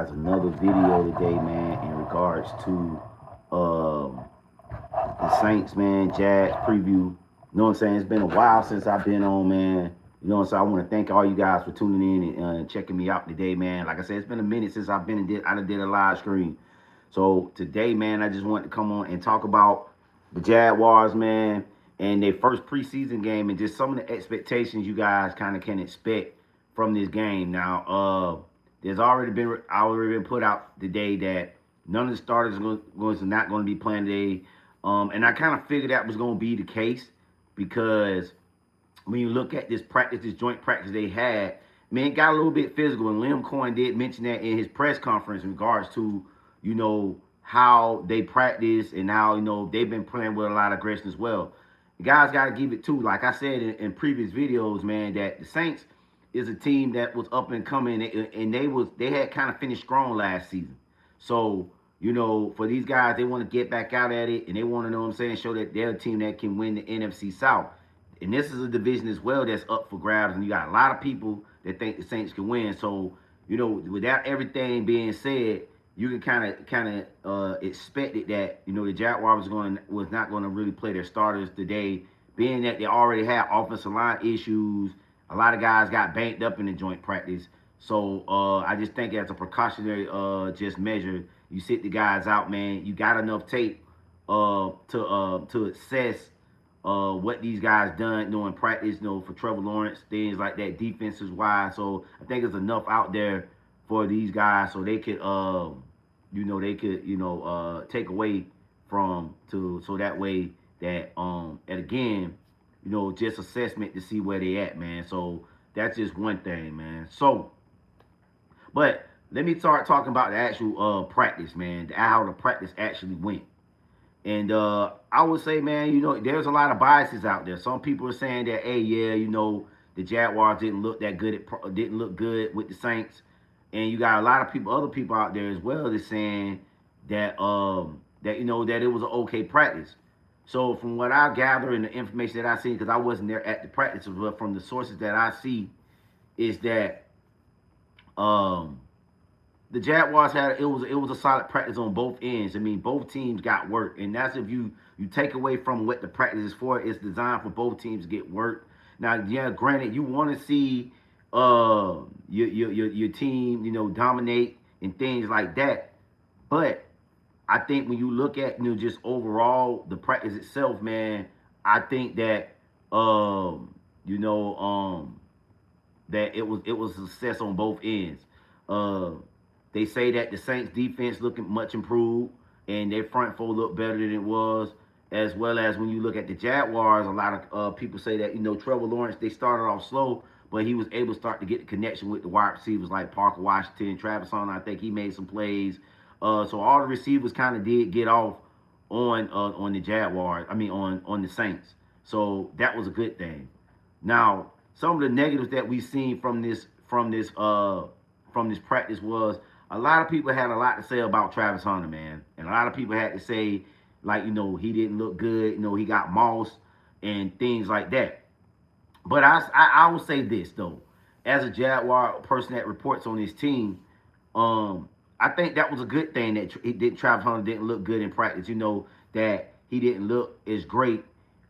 guys another video today, man, in regards to um, the Saints, man, Jags preview. You know what I'm saying? It's been a while since I've been on, man. You know what I'm saying? I want to thank all you guys for tuning in and checking me out today, man. Like I said, it's been a minute since I've been and I done did a live stream. So today, man, I just wanted to come on and talk about the Jaguars, man, and their first preseason game and just some of the expectations you guys kind of can expect from this game. Now, there's already been put out today that none of the starters was not going to be playing today, and I kind of figured that was going to be the case because when you look at this practice, this joint practice they had, man, it got a little bit physical. And Liam Cohen did mention that in his press conference in regards to, how they practice and how, they've been playing with a lot of aggression as well. The guys got to give it too. Like I said in previous videos, man, that the Saints is a team that was up and coming, and they had kind of finished strong last season. So, for these guys, they want to get back out at it, and they want to, know what I'm saying, show that they're a team that can win the NFC South. And this is a division as well that's up for grabs, and you got a lot of people that think the Saints can win. So, without everything being said, you can kind of expect it that the Jaguars was not going to really play their starters today, being that they already had offensive line issues. A lot of guys got banked up in the joint practice. So I just think as a precautionary just measure, you sit the guys out, man. You got enough tape to assess what these guys done, in practice, for Trevor Lawrence, things like that, defenses wise. So I think there's enough out there for these guys so they could, take away so that way that, and again, just assessment to see where they at, man. So that's just one thing, man. So, but let me start talking about the actual practice, man, how the practice actually went. And I would say, man, there's a lot of biases out there. Some people are saying that, hey, yeah, the Jaguars didn't look that good didn't look good with the Saints, and you got a lot of people, other people out there as well, that's saying that that it was an okay practice. So from what I gather and the information that I see, because I wasn't there at the practice, but from the sources that I see, is that um, the Jaguars it was a solid practice on both ends. I mean, both teams got work, and that's if you take away from what the practice is for. It's designed for both teams to get work. Now, yeah, granted, you want to see your team, dominate and things like that, but I think when you look at just overall the practice itself, man, I think that you know that it was a success on both ends. Uh, they say that the Saints defense looking much improved and their front four looked better than it was. As well as when you look at the Jaguars, a lot of people say that Trevor Lawrence, they started off slow, but he was able to start to get the connection with the wide receivers like Parker Washington, Travis Hunter. I think he made some plays. So all the receivers kind of did get off on the Jaguars. I mean on the Saints. So that was a good thing. Now some of the negatives that we've seen from this practice was a lot of people had a lot to say about Travis Hunter, man, and a lot of people had to say like he didn't look good, he got moss and things like that. But I will say this though, as a Jaguar person that reports on his team, I think that was a good thing that Travis Hunter didn't look good in practice. That he didn't look as great,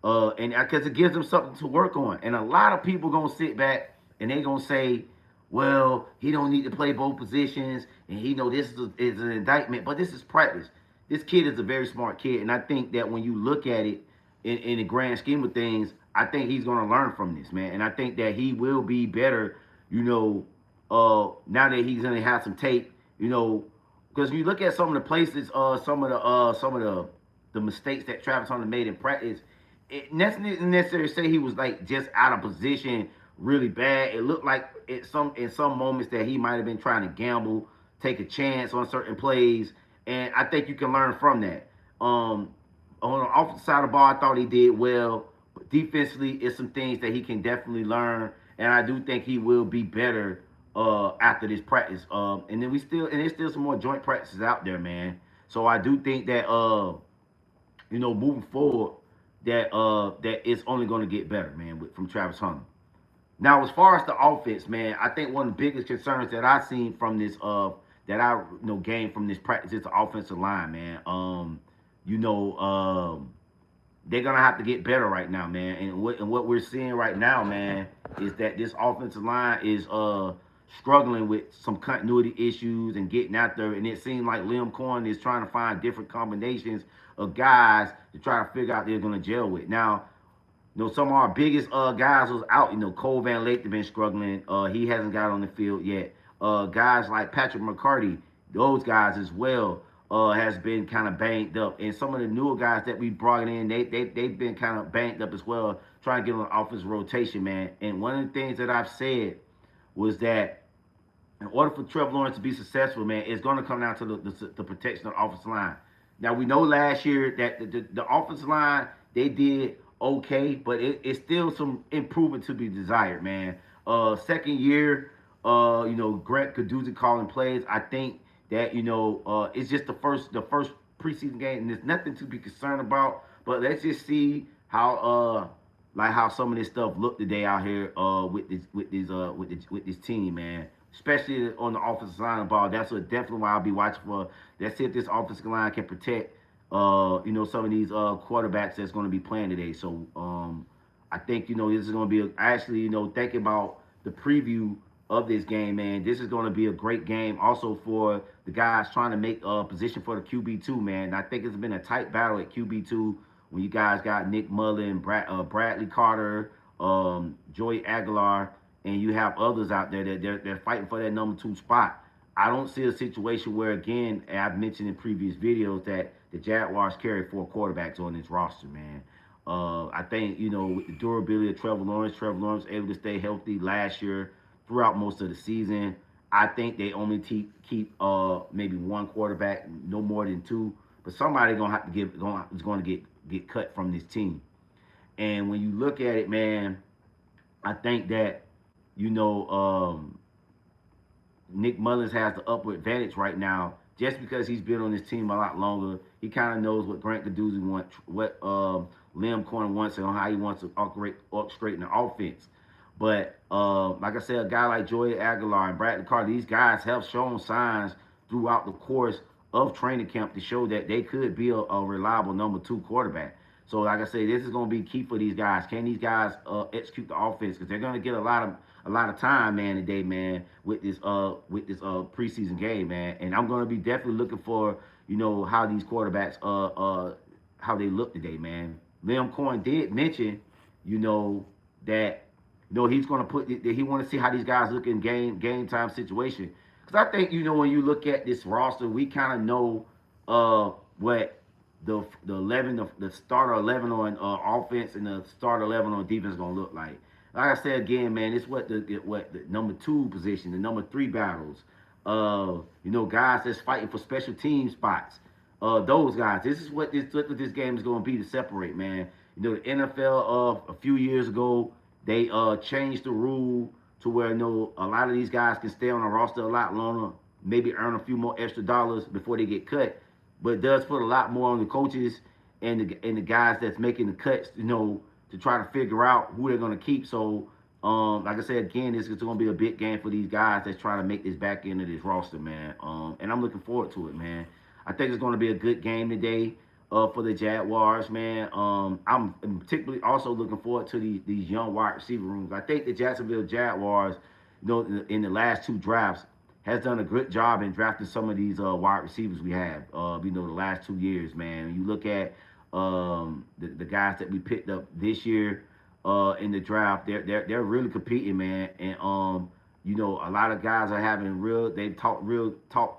and because it gives him something to work on. And a lot of people gonna sit back and they gonna say, well, he don't need to play both positions, and he know this is an indictment, but this is practice. This kid is a very smart kid, and I think that when you look at it in the grand scheme of things, I think he's gonna learn from this, man, and I think that he will be better, now that he's gonna have some tape, because you look at some of the places, some of the mistakes that Travis Hunter made in practice, it necessarily say he was like just out of position really bad. It looked like in some moments that he might have been trying to gamble, take a chance on certain plays, and I think you can learn from that. On the offensive side of the ball, I thought he did well, but defensively, it's some things that he can definitely learn, and I do think he will be better after this practice. And then there's still some more joint practices out there, man. So I do think that moving forward, that it's only going to get better, man, from Travis Hunter. Now, as far as the offense, man, I think one of the biggest concerns that I've seen from that I gained from this practice is the offensive line, man. You know, they're gonna have to get better right now, man. And what we're seeing right now, man, is that this offensive line is struggling with some continuity issues and getting out there. And it seems like Liam Cohen is trying to find different combinations of guys to try to figure out they're gonna gel with. Now, some of our biggest guys was out. Cole Van Lake have been struggling. He hasn't got on the field yet. Guys like Patrick McCarty, those guys as well, has been kind of banged up. And some of the newer guys that we brought in, they've been kind of banged up as well, trying to get on the offensive rotation, man. And one of the things that I've said was that in order for Trevor Lawrence to be successful, man, it's going to come down to the protection of the offensive line. Now, we know last year that the offensive line, they did okay, but it's still some improvement to be desired, man. Second year, Grant Caduzzi calling plays. I think that it's just the first preseason game, and there's nothing to be concerned about. But let's just see how some of this stuff look today out here with this team, man. Especially on the offensive line of the ball. That's definitely why I'll be watching for. Let's see if this offensive line can protect some of these quarterbacks that's going to be playing today. So I think this is going to be actually thinking about the preview of this game, man. This is going to be a great game also for the guys trying to make a position for the QB2, man. And I think it's been a tight battle at QB2 when you guys got Nick Mullen, Bradley Carter, Joey Aguilar, and you have others out there that they're fighting for that number 2 spot. I don't see a situation where, again, I've mentioned in previous videos that the Jaguars carry 4 quarterbacks on this roster, man. I think, with the durability of Trevor Lawrence able to stay healthy last year throughout most of the season. I think they only keep maybe 1 quarterback, no more than 2. But somebody is going to get cut from this team. And when you look at it, man, I think that Nick Mullins has the upper advantage right now just because he's been on this team a lot longer. He kind of knows what Grant Caduzzi wants, what Liam Cohen wants, and how he wants to orchestrate the offense. But like I said, a guy like Joey Aguilar and Bradley Carter, these guys have shown signs throughout the course of training camp to show that they could be a reliable number 2 quarterback. So like I say, this is going to be key for these guys. Can these guys execute the offense? Because they're going to get a lot of time, man, today, man, with this preseason game, man. And I'm going to be definitely looking for how these quarterbacks how they look today, man. Liam Cohen did mention that he's going to put that he want to see how these guys look in game time situation. Because I think when you look at this roster, we kind of know what the starter 11 on offense and the starter 11 on defense is gonna look like. Like I said again, man, it's what the number 2 position, the number 3 battles. Guys that's fighting for special team spots. Those guys. This is what this game is gonna be to separate, man. The NFL a few years ago they changed the rule to where a lot of these guys can stay on the roster a lot longer, maybe earn a few more extra dollars before they get cut. But it does put a lot more on the coaches and the guys that's making the cuts, to try to figure out who they're going to keep. So, like I said, again, this is going to be a big game for these guys that's trying to make this back end of this roster, man. And I'm looking forward to it, man. I think it's going to be a good game today for the Jaguars, man. I'm particularly also looking forward to these young wide receiver rooms. I think the Jacksonville Jaguars, in the last 2 drafts, has done a good job in drafting some of these wide receivers we have. The last 2 years, man. You look at the guys that we picked up this year in the draft. They're really competing, man. And a lot of guys are having they've talk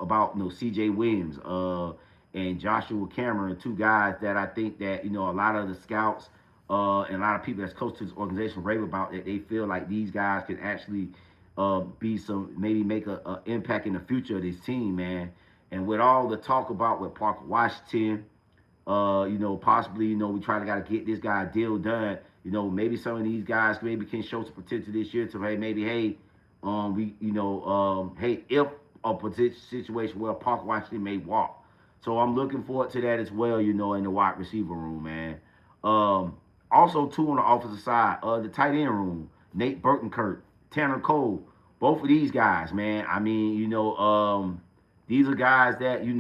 about C.J. Williams and Joshua Cameron, 2 guys that I think that a lot of the scouts and a lot of people that's close to this organization rave about that they feel like these guys can actually maybe make an impact in the future of this team, man. And with all the talk about with Parker Washington, possibly, we got to get this guy a deal done. Maybe some of these guys maybe can show some potential this year to hey, if a potential situation where Parker Washington may walk. So I'm looking forward to that as well, in the wide receiver room, man. Also, too, on the offensive side, the tight end room, Nate Burkenkirk, Tanner Cole, both of these guys, man. I mean, These are guys that we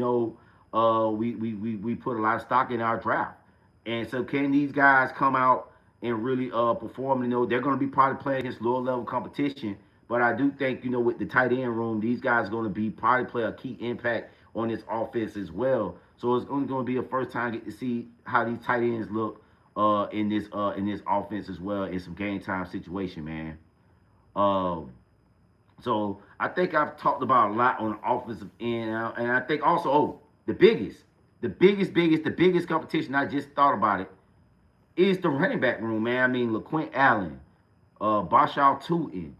put a lot of stock in our draft. And so can these guys come out and really perform? They're going to be probably playing against lower level competition, but I do think with the tight end room, these guys are going to be probably play a key impact on this offense as well. So it's only going to be a first time get to see how these tight ends look in this offense as well in some game time situation, man. Um, so I think I've talked about a lot on the offensive end, and I think also, the biggest competition. I just thought about it is the running back room, man. I mean, LaQuint Allen, Bashal Tootin,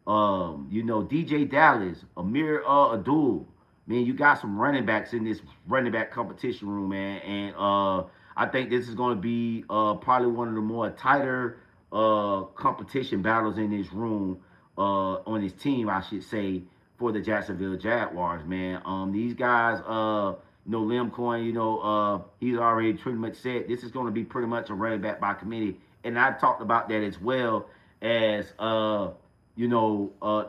DJ Dallas, Amir Abdul. Man, you got some running backs in this running back competition room, man. And I think this is going to be probably one of the more tighter competition battles in this room, on this team, I should say, for the Jacksonville Jaguars, man. These guys, Liam Cohen, he's already pretty much said this is going to be pretty much a running back by committee. And I talked about that as well as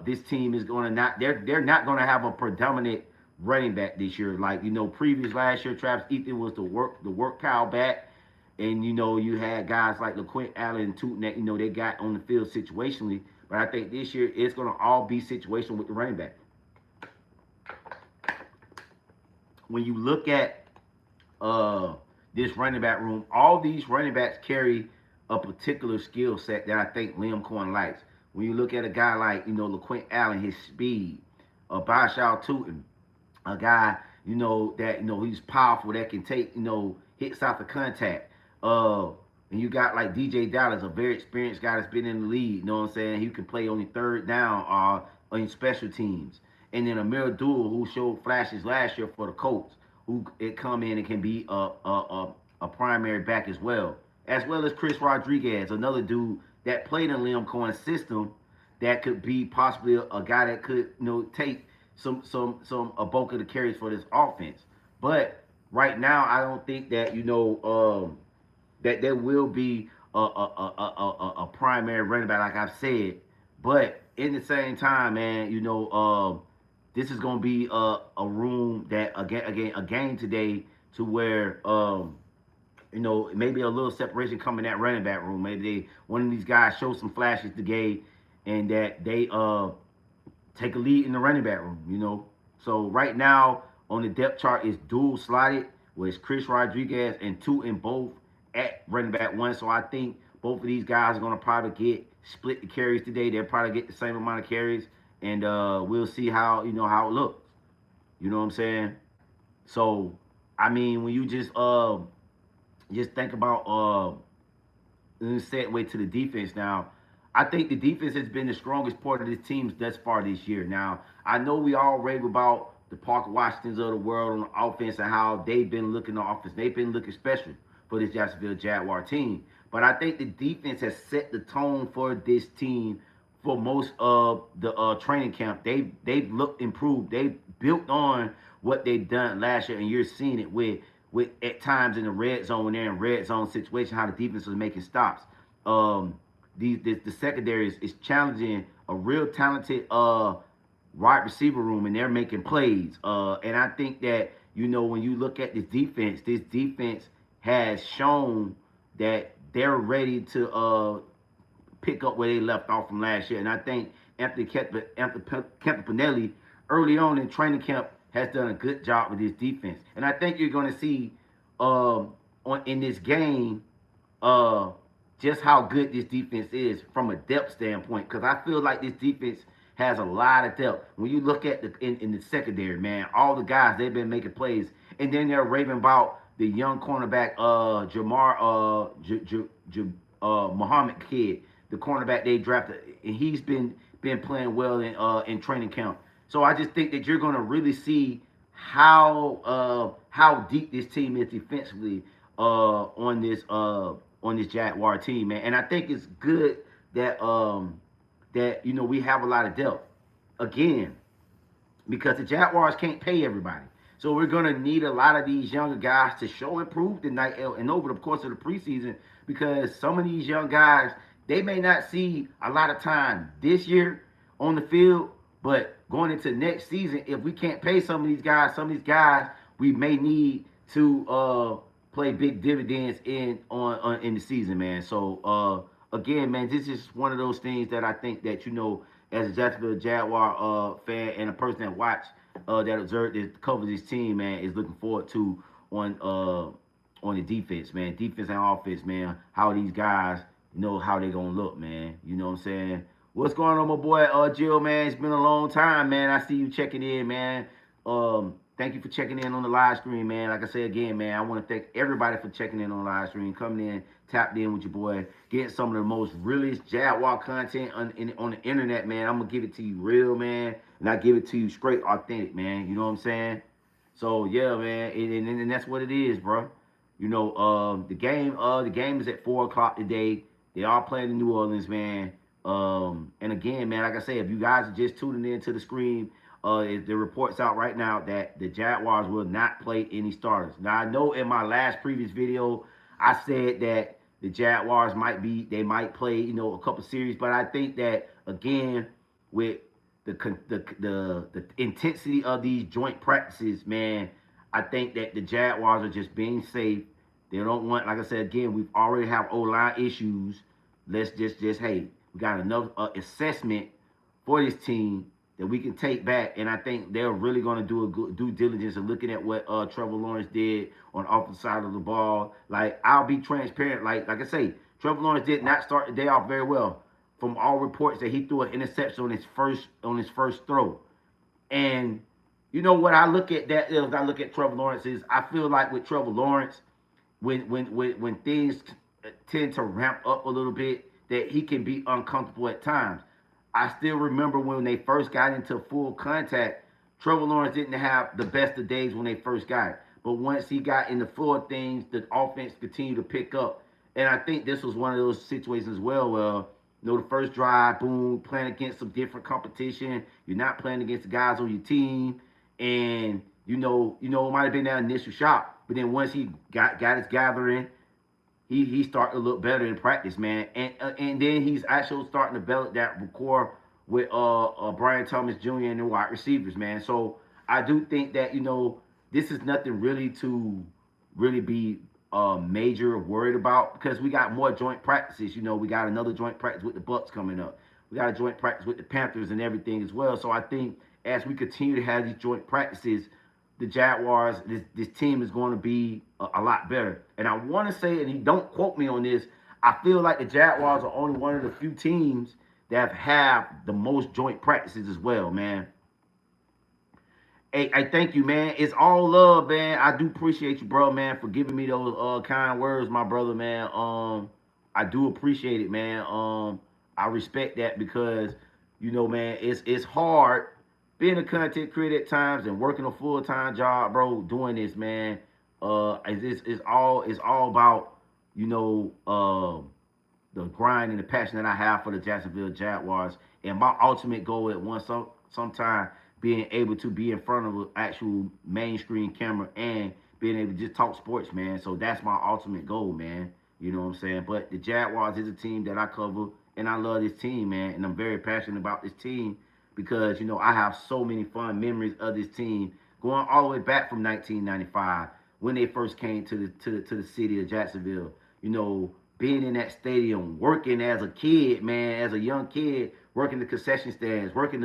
this team is going to not they're not going to have a predominant running back this year. Like previous last year, Travis Etienne was the work cow back, and you had guys like LaQuint Allen and Tootin that they got on the field situationally. But I think this year it's going to all be situational with the running back. When you look at this running back room, all these running backs carry a particular skill set that I think Liam Cohen likes. When you look at a guy like LaQuint Allen, his speed, Bashal Tootin, a guy that he's powerful, that can take hits out the contact. And you got like DJ Dallas, a very experienced guy that's been in the league. You know what I'm saying? He can play on the third down on special teams. And then Amir Abdul, who showed flashes last year for the Colts, who it come in and can be a primary back as well as Chris Rodriguez, another dude that played in Liam Cohen's system, that could be possibly a guy that could take some a bulk of the carries for this offense. But right now, I don't think that that there will be a primary running back, like I've said. But in the same time, man, this is going to be a room that a game today to where maybe a little separation coming in that running back room. Maybe one of these guys show some flashes today, and that they take a lead in the running back room. So right now on the depth chart is dual slotted with Chris Rodriguez and two in both at running back one. So I think both of these guys are going to probably get split the carries today. They'll probably get the same amount of carries, and we'll see how how it looks. You know what I'm saying? So I mean, when you just think about segue to the defense now. I think the defense has been the strongest part of this team thus far this year. Now, I know we all rave about the Parker Washingtons of the world on the offense and how they've been looking on offense. They've been looking special for this Jacksonville Jaguar team. But I think the defense has set the tone for this team for most of the training camp. They've looked improved. They've built on what they've done last year, and you're seeing it with at times in the red zone, when they're in red zone situation, how the defense is making stops. The secondary is challenging a real talented wide receiver room, and they're making plays. And I think that when you look at this defense has shown that they're ready to pick up where they left off from last year. And I think Anthony Campanelli early on in training camp has done a good job with this defense. And I think you're going to see in this game just how good this defense is from a depth standpoint, because I feel like this defense has a lot of depth. When you look at in the secondary, man, all the guys, they've been making plays, and then they're raving about the young cornerback Muhammad kid, the cornerback they drafted, and he's been playing well in training camp. So I just think that you're going to really see how deep this team is defensively on this Jaguar team, man. And I think it's good that we have a lot of depth again, because the Jaguars can't pay everybody. So we're gonna need a lot of these younger guys to show improve tonight and over the course of the preseason, because some of these young guys, they may not see a lot of time this year on the field, but going into next season, if we can't pay some of these guys, we may need to play big dividends in the season, man. So again, man, this is one of those things that I think that as a Jacksonville Jaguar fan and a person that that observed this, covers this team, man, is looking forward to on the defense, man, defense and offense, man. How these guys how they gonna look, man. You know what I'm saying? What's going on, my boy Jill, man? It's been a long time, man. I see you checking in, man. Thank you for checking in on the live stream, man. Like I said again, man, I want to thank everybody for checking in on the live stream, coming in, tapped in with your boy, getting some of the most realest Jaguar content on the internet, man. I'm gonna give it to you real, man, and I give it to you straight authentic, man. You know what I'm saying? So yeah, man, and that's what it is, bro. The game is at 4 o'clock today. They are playing in New Orleans, man. And again, man, like I said, if you guys are just tuning in to the screen, the reports out right now that the Jaguars will not play any starters. Now, I know in my last previous video, I said that the Jaguars might play, a couple series, but I think that again, with the intensity of these joint practices, man, I think that the Jaguars are just being safe. They don't want, like I said again, we've already have O-line issues. Let's just hey, we got enough assessment for this team that we can take back, and I think they're really going to do a good due diligence of looking at what Trevor Lawrence did on the offensive side of the ball. Like, I'll be transparent. Like I say, Trevor Lawrence did not start the day off very well. From all reports that he threw an interception on his first throw, and you know what I look at that is I look at Trevor Lawrence is I feel like with Trevor Lawrence when things tend to ramp up a little bit, that he can be uncomfortable at times. I still remember when they first got into full contact, Trevor Lawrence didn't have the best of days when they first got it. But once he got in the flow of things, the offense continued to pick up. And I think this was one of those situations as well where, the first drive, boom, playing against some different competition. You're not playing against the guys on your team. And, it might have been that initial shock. But then once he got his gathering, he started to look better in practice, man. And then he's actually starting to develop that rapport with Brian Thomas Jr. and the wide receivers, man. So I do think that this is nothing really to really be major worried about, because we got more joint practices. We got another joint practice with the Bucks coming up. We got a joint practice with the Panthers and everything as well. So I think as we continue to have these joint practices, the Jaguars, this team is going to be a lot better. And I want to say, and you don't quote me on this, I feel like the Jaguars are only one of the few teams that have the most joint practices as well, man. Hey, I thank you, man. It's all love, man. I do appreciate you, bro, man, for giving me those kind words, my brother, man. I do appreciate it, man. I respect that because, man, it's hard being a content creator at times and working a full-time job, bro, doing this, man. It's all about, the grind and the passion that I have for the Jacksonville Jaguars. And my ultimate goal at sometime being able to be in front of an actual mainstream camera and being able to just talk sports, man. So that's my ultimate goal, man. You know what I'm saying? But the Jaguars is a team that I cover, and I love this team, man. And I'm very passionate about this team because, I have so many fun memories of this team going all the way back from 1995 when they first came to the city of Jacksonville. Being in that stadium, working as a kid, man, as a young kid, working the concession stands, working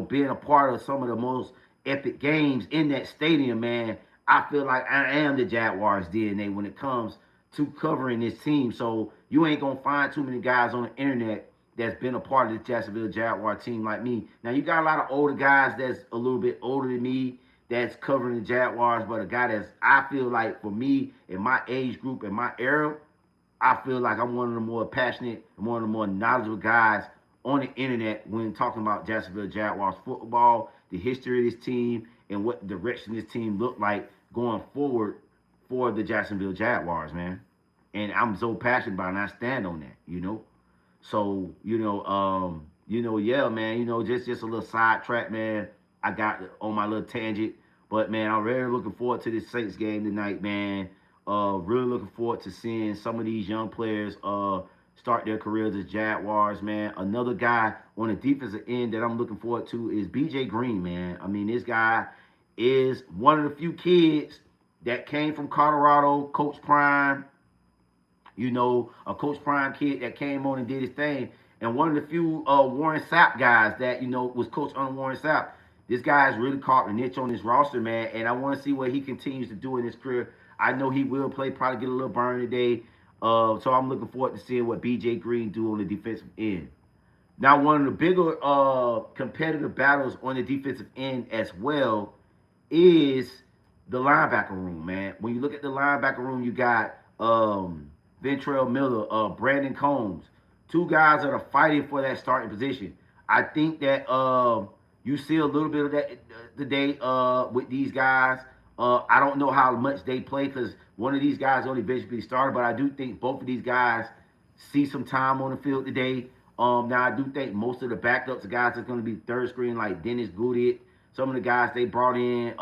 being a part of some of the most epic games in that stadium, man. I feel like I am the Jaguars DNA when it comes to covering this team. So you ain't gonna find too many guys on the internet that's been a part of the Jacksonville Jaguar team like me. Now you got a lot of older guys that's a little bit older than me that's covering the Jaguars, but a guy that's, I feel like for me in my age group in my era, I feel like I'm one of the more passionate and one of the more knowledgeable guys on the internet when talking about Jacksonville Jaguars football, the history of this team, and what direction this team looked like going forward for the Jacksonville Jaguars, man. And I'm so passionate about it, and I stand on that. So, yeah, man, just a little sidetrack, man. I got on my little tangent. But, man, I'm really looking forward to this Saints game tonight, man. Really looking forward to seeing some of these young players start their careers as Jaguars, man. Another guy on the defensive end that I'm looking forward to is B.J. Green, man. I mean, this guy is one of the few kids that came from Colorado, Coach Prime, a Coach Prime kid that came on and did his thing. And one of the few Warren Sapp guys that, was coached under Warren Sapp. This guy has really caught a niche on this roster, man. And I want to see what he continues to do in his career. I know he will play, probably get a little burn today. So I'm looking forward to seeing what B.J. Green do on the defensive end. Now, one of the bigger competitive battles on the defensive end as well is the linebacker room, man. When you look at the linebacker room, you got Ventrell Miller, Brandon Combs, two guys that are fighting for that starting position. I think that you see a little bit of that today with these guys. I don't know how much they play because one of these guys only eventually started, but I do think both of these guys see some time on the field today. Now I do think most of the backups, the guys that's going to be third screen, like Dennis Goodit, some of the guys they brought in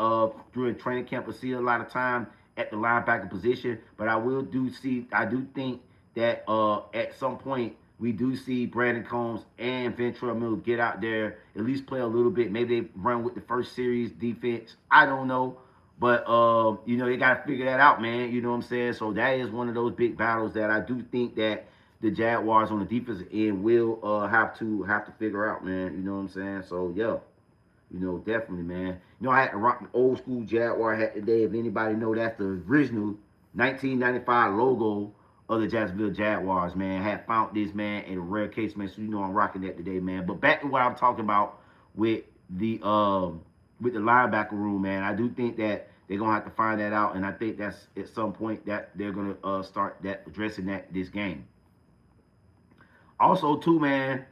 during training camp will see a lot of time at the linebacker position. But I do think that at some point we do see Brandon Combs and Ventrell Miller get out there, at least play a little bit. Maybe they run with the first series defense. I don't know. But they gotta figure that out, man. You know what I'm saying? So that is one of those big battles that I do think that the Jaguars on the defensive end will have to figure out, man. You know what I'm saying? So yeah. Definitely, man. I had to rock the old school Jaguar hat today. If anybody know, that's the original 1995 logo of the Jacksonville Jaguars, man. I had found this, man, in a rare case, man. So I'm rocking that today, man. But back to what I'm talking about with the linebacker room, man. I do think that they're gonna have to find that out, and I think that's at some point that they're gonna start addressing that this game. Also, too, man,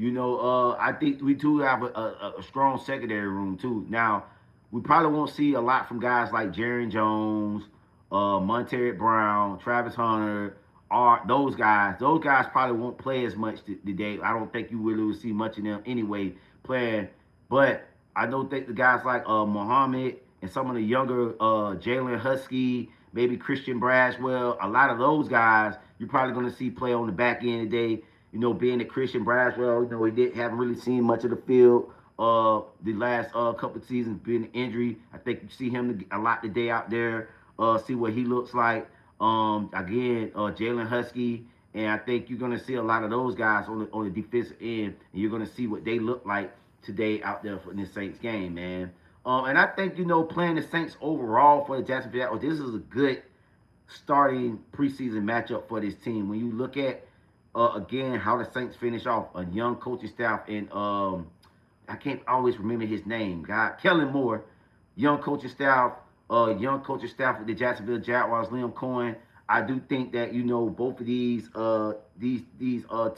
I think we do have a strong secondary room too. Now, we probably won't see a lot from guys like Jaron Jones, Monterey Brown, Travis Hunter, or those guys. Those guys probably won't play as much today. I don't think you really will see much of them anyway playing. But I don't think the guys like Muhammad and some of the younger Jalen Husky, maybe Christian Braswell, a lot of those guys you're probably going to see play on the back end today. Being that Christian Braswell, he haven't really seen much of the field the last couple of seasons, being an injury. I think you see him a lot today out there, see what he looks like. Again, Jalen Husky, and I think you're going to see a lot of those guys on the defensive end, and you're going to see what they look like today out there for this Saints game, man. And I think, playing the Saints overall for the Jacksonville Jaguars, this is a good starting preseason matchup for this team. When you look at again, how the Saints finish off a young coaching staff, and I can't always remember his name. Kellen Moore, young coaching staff with the Jacksonville Jaguars, Liam Cohen. I do think that both of these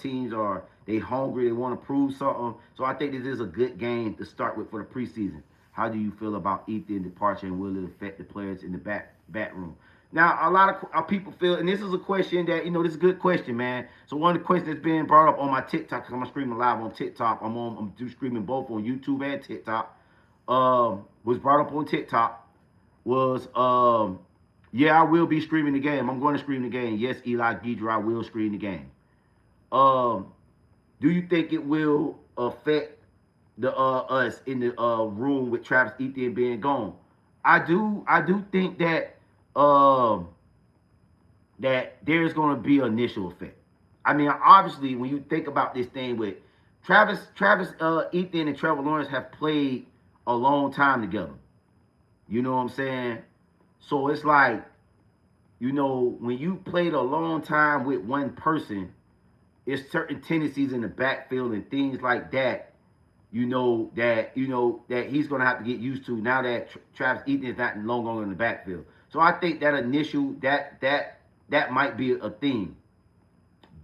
teams are hungry. They want to prove something. So I think this is a good game to start with for the preseason. How do you feel about Ethan's departure, and will it affect the players in the back room? Now, a lot of people feel, and this is a question that, this is a good question, man. So one of the questions that's being brought up on my TikTok, because I'm streaming live on TikTok. I'm streaming both on YouTube and TikTok. Was brought up on TikTok was, yeah, I will be streaming the game. I'm going to stream the game. Yes, Eli Guidry, I will stream the game. Do you think it will affect the us in the room with Travis Etienne being gone? I do think that that there's going to be an initial effect. I mean, obviously, when you think about this thing with Travis Etienne and Trevor Lawrence have played a long time together. You know what I'm saying? So it's like, when you played a long time with one person, it's certain tendencies in the backfield and things like that. That he's going to have to get used to now that Travis Etienne is not no longer in the backfield. So I think that initial that might be a thing,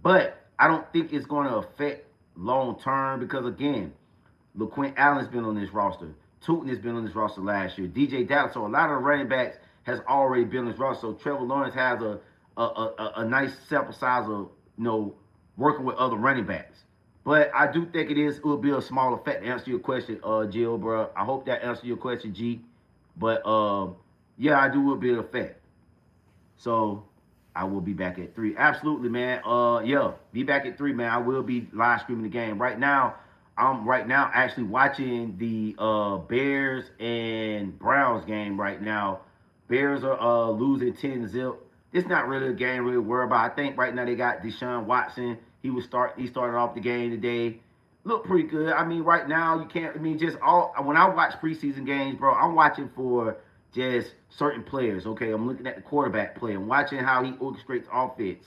but I don't think it's going to affect long term because again, LaQuint Allen's been on this roster, Tootin has been on this roster last year, DJ Dallas. So a lot of the running backs has already been on this roster. So Trevor Lawrence has a nice sample size of working with other running backs. But I do think it will be a small effect. To answer your question, Jill, bro. I hope that answers your question, G. But yeah, I do will be an effect. So I will be back at 3. Absolutely, man. Yeah, be back at 3, man. I will be live streaming the game. I'm actually watching the Bears and Browns game right now. Bears are losing 10-0. It's not really a game really worry about. I think right now they got Deshaun Watson. He started off the game today. Look pretty good. I mean, right now you can't. I mean, just all when I watch preseason games, bro, I'm watching for just certain players. Okay, I'm looking at the quarterback play. I'm watching how he orchestrates offense.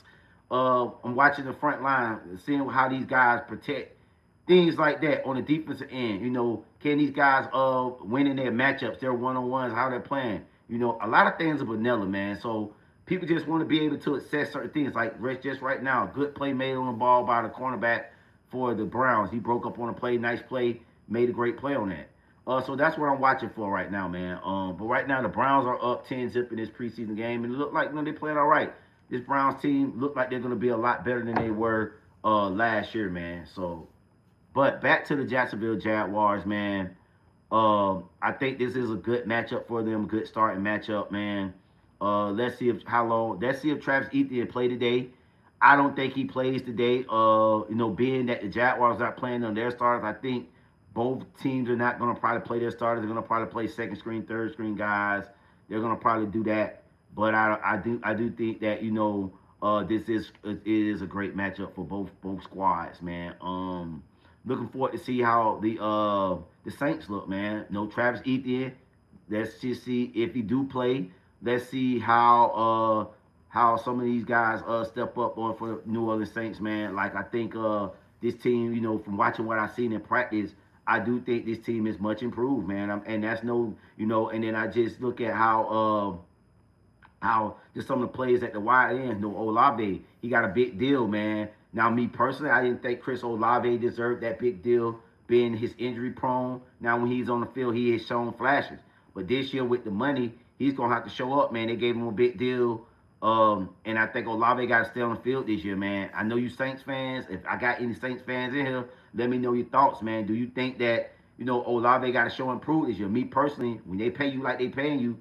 I'm watching the front line, seeing how these guys protect things like that on the defensive end. Can these guys win in their matchups, their one-on-ones, how they're playing? A lot of things are vanilla, man. So people just want to be able to assess certain things. Like just right now, good play made on the ball by the cornerback for the Browns. He broke up on a play, nice play, made a great play on that. So that's what I'm watching for right now, man. But right now the Browns are up 10-0 in this preseason game, and it looked like they're playing all right. This Browns team looked like they're going to be a lot better than they were last year, man. So, but back to the Jacksonville Jaguars, man. I think this is a good matchup for them, good starting matchup, man. Let's see if Travis Etienne play today. I don't think he plays today. Being that the Jaguars are not playing on their starters, I think both teams are not going to probably play their starters. They're going to probably play second screen, third screen guys. They're going to probably do that. But I do think that this is a great matchup for both squads, man. Looking forward to see how the Saints look, man. No Travis Etienne. Let's just see if he do play. Let's see how some of these guys step up on for the New Orleans Saints, man. Like I think this team, from watching what I've seen in practice, I do think this team is much improved, man. And that's and then I just look at how just some of the plays at the wide end. Olave, he got a big deal, man. Now, me personally, I didn't think Chris Olave deserved that big deal, being his injury prone. Now, when he's on the field, he has shown flashes. But this year, with the money, he's gonna have to show up, man. They gave him a big deal, and I think Olave got to stay on the field this year, man. I know you Saints fans. If I got any Saints fans in here, let me know your thoughts, man. Do you think that Olave got to show and prove this year? Me personally, when they pay you like they paying you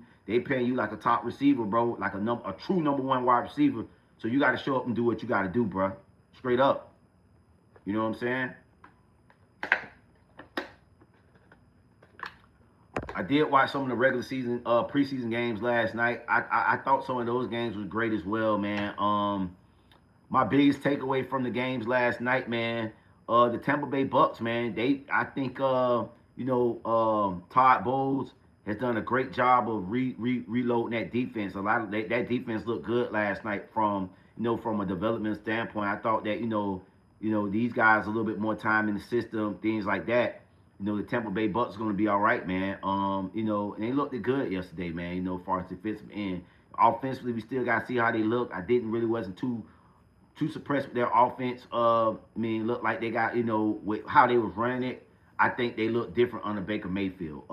like a top receiver, bro, like a true number one wide receiver. So you got to show up and do what you got to do, bro. Straight up. You know what I'm saying? I did watch some of the regular season, preseason games last night. I thought some of those games was great as well, man. My biggest takeaway from the games last night, man, the Tampa Bay Bucks, man. I think, Todd Bowles has done a great job of reloading that defense. A lot of that defense looked good last night from a development standpoint. I thought that these guys a little bit more time in the system, things like that. The Tampa Bay Bucks are going to be all right, man. And they looked good yesterday, man. As far as defensive end, offensively, we still got to see how they look. I wasn't too suppressed with their offense. Looked like they got with how they was running it. I think they look different under Baker Mayfield.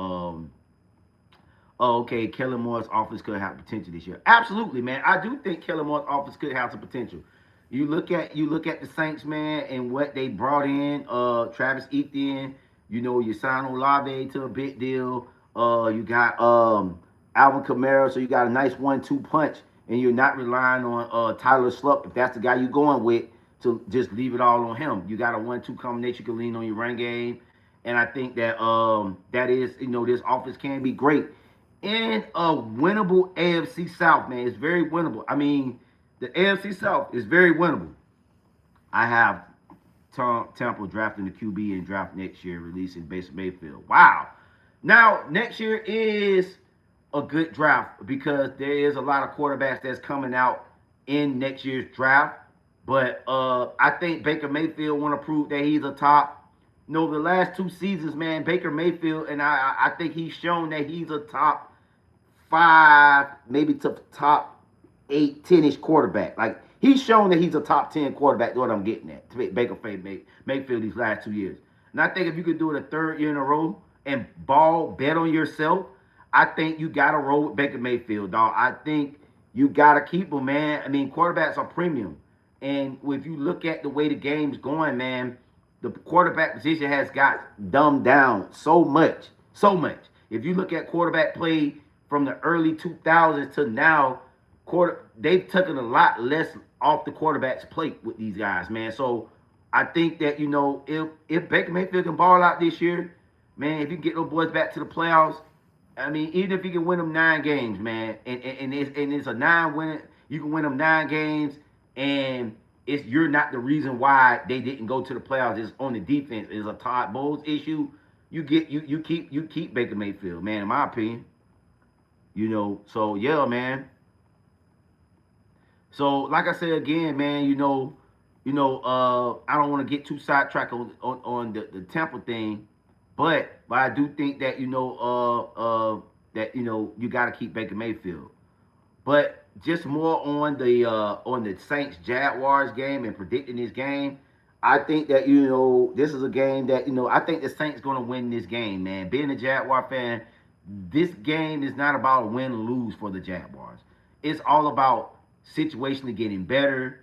Okay, Kellen Moore's offense could have potential this year. Absolutely, man. I do think Kellen Moore's offense could have some potential. You look at the Saints, man, and what they brought in. Travis Etienne. You sign Olave to a big deal. You got Alvin Kamara, so you got a nice 1-2 punch, and you're not relying on Tyler Slupp, if that's the guy you're going with, to just leave it all on him. You got a 1-2 combination. You can lean on your run game, and I think that that is this offense can be great. In a winnable AFC South, man. It's very winnable. I mean, the AFC South is very winnable. I have Tampa drafting the QB and draft next year, releasing Baker Mayfield. Wow. Now, next year is a good draft because there is a lot of quarterbacks that's coming out in next year's draft. But I think Baker Mayfield want to prove that he's a top. The last 2 seasons, man, Baker Mayfield, and I think he's shown that he's a top 5, maybe to top 8, 10-ish quarterback. Like, he's shown that he's a top 10 quarterback. That's what I'm getting at. Baker Mayfield these last 2 years. And I think if you could do it a third year in a row and bet on yourself, I think you got to roll with Baker Mayfield, dog. I think you got to keep him, man. I mean, quarterbacks are premium. And if you look at the way the game's going, man, the quarterback position has got dumbed down so much. So much. If you look at quarterback play from the early 2000s to now, they've taken a lot less off the quarterback's plate with these guys, man. So I think that if Baker Mayfield can ball out this year, man, if you can get those boys back to the playoffs, I mean, even if you can win them 9 games, man, and it's a 9 win, you can win them 9 games, and you're not the reason why they didn't go to the playoffs. It's on the defense. It's a Todd Bowles issue. You keep Baker Mayfield, man. In my opinion, So yeah, man. So like I said again, man, I don't want to get too sidetracked on the Temple thing, but I do think that you got to keep Baker Mayfield. But just more on the Saints Jaguars game and predicting this game, I think that this is a game that I think the Saints going to win this game, man. Being a Jaguar fan, this game is not about a win or lose for the Jaguars. It's all about situationally getting better.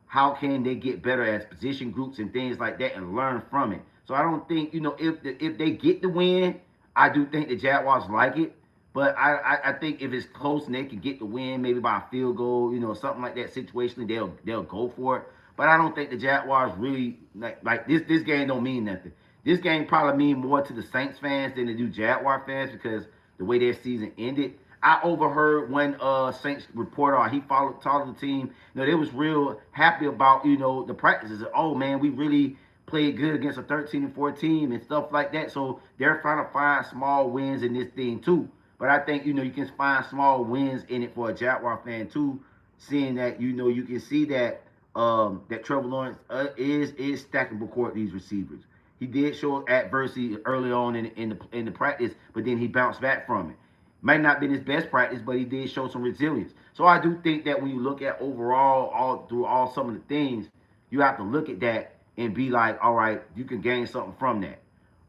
How can they get better as position groups and things like that and learn from it? So I don't think if they get the win, I do think the Jaguars like it. But I think if it's close and they can get the win, maybe by a field goal, something like that situationally, they'll go for it. But I don't think the Jaguars really like this game don't mean nothing. This game probably mean more to the Saints fans than they do Jaguar fans because the way their season ended. I overheard one Saints reporter, he talked to the team. They was real happy about the practices. Oh man, we really played good against a 13-4 team and stuff like that. So they're trying to find small wins in this thing too. But I think you can find small wins in it for a Jaguar fan too, seeing that you can see that that Trevor Lawrence is stackable court these receivers. He did show adversity early on in the practice, but then he bounced back from it. Might not be his best practice, but he did show some resilience. So I do think that when you look at overall, all through all some of the things, you have to look at that and be like, all right, you can gain something from that.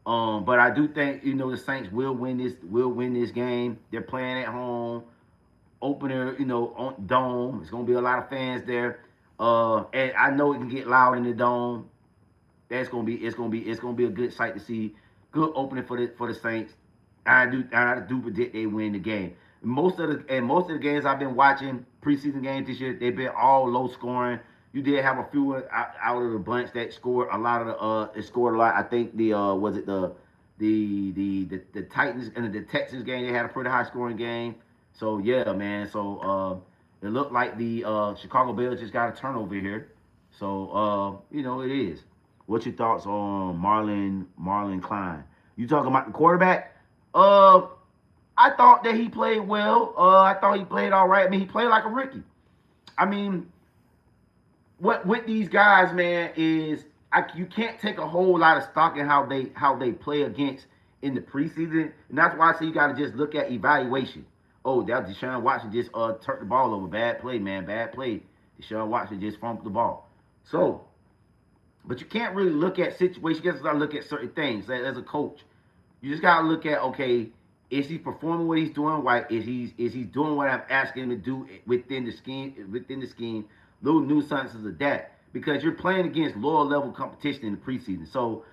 But I do think the Saints will win this game. They're playing at home, opener, on dome. It's gonna be a lot of fans there, and I know it can get loud in the dome. It's gonna be a good sight to see. Good opening for the Saints. I do predict they win the game. Most of the games I've been watching preseason games this year, they've been all low scoring. You did have a few out of the bunch that scored a lot of it scored a lot. I think the was it the Titans and the Texans game, they had a pretty high scoring game. So yeah, man. So it looked like the Chicago Bears just got a turnover here. So it is. What's your thoughts on Marlon Klein? You talking about the quarterback? Uh, I thought that he played well. I thought he played all right. I mean, he played like a rookie. I mean, what with these guys, man, is you can't take a whole lot of stock in how they play against in the preseason, and that's why I say you got to just look at evaluation. Oh, that Deshaun Watson just turned the ball over. Bad play, man. Bad play. Deshaun Watson just fumbled the ball. So, but you can't really look at situations. You just got to look at certain things as a coach. You just gotta look at, okay, is he performing what he's doing right? Is he doing what I'm asking him to do within the scheme? Little nuances of that. Because you're playing against lower level competition in the preseason. So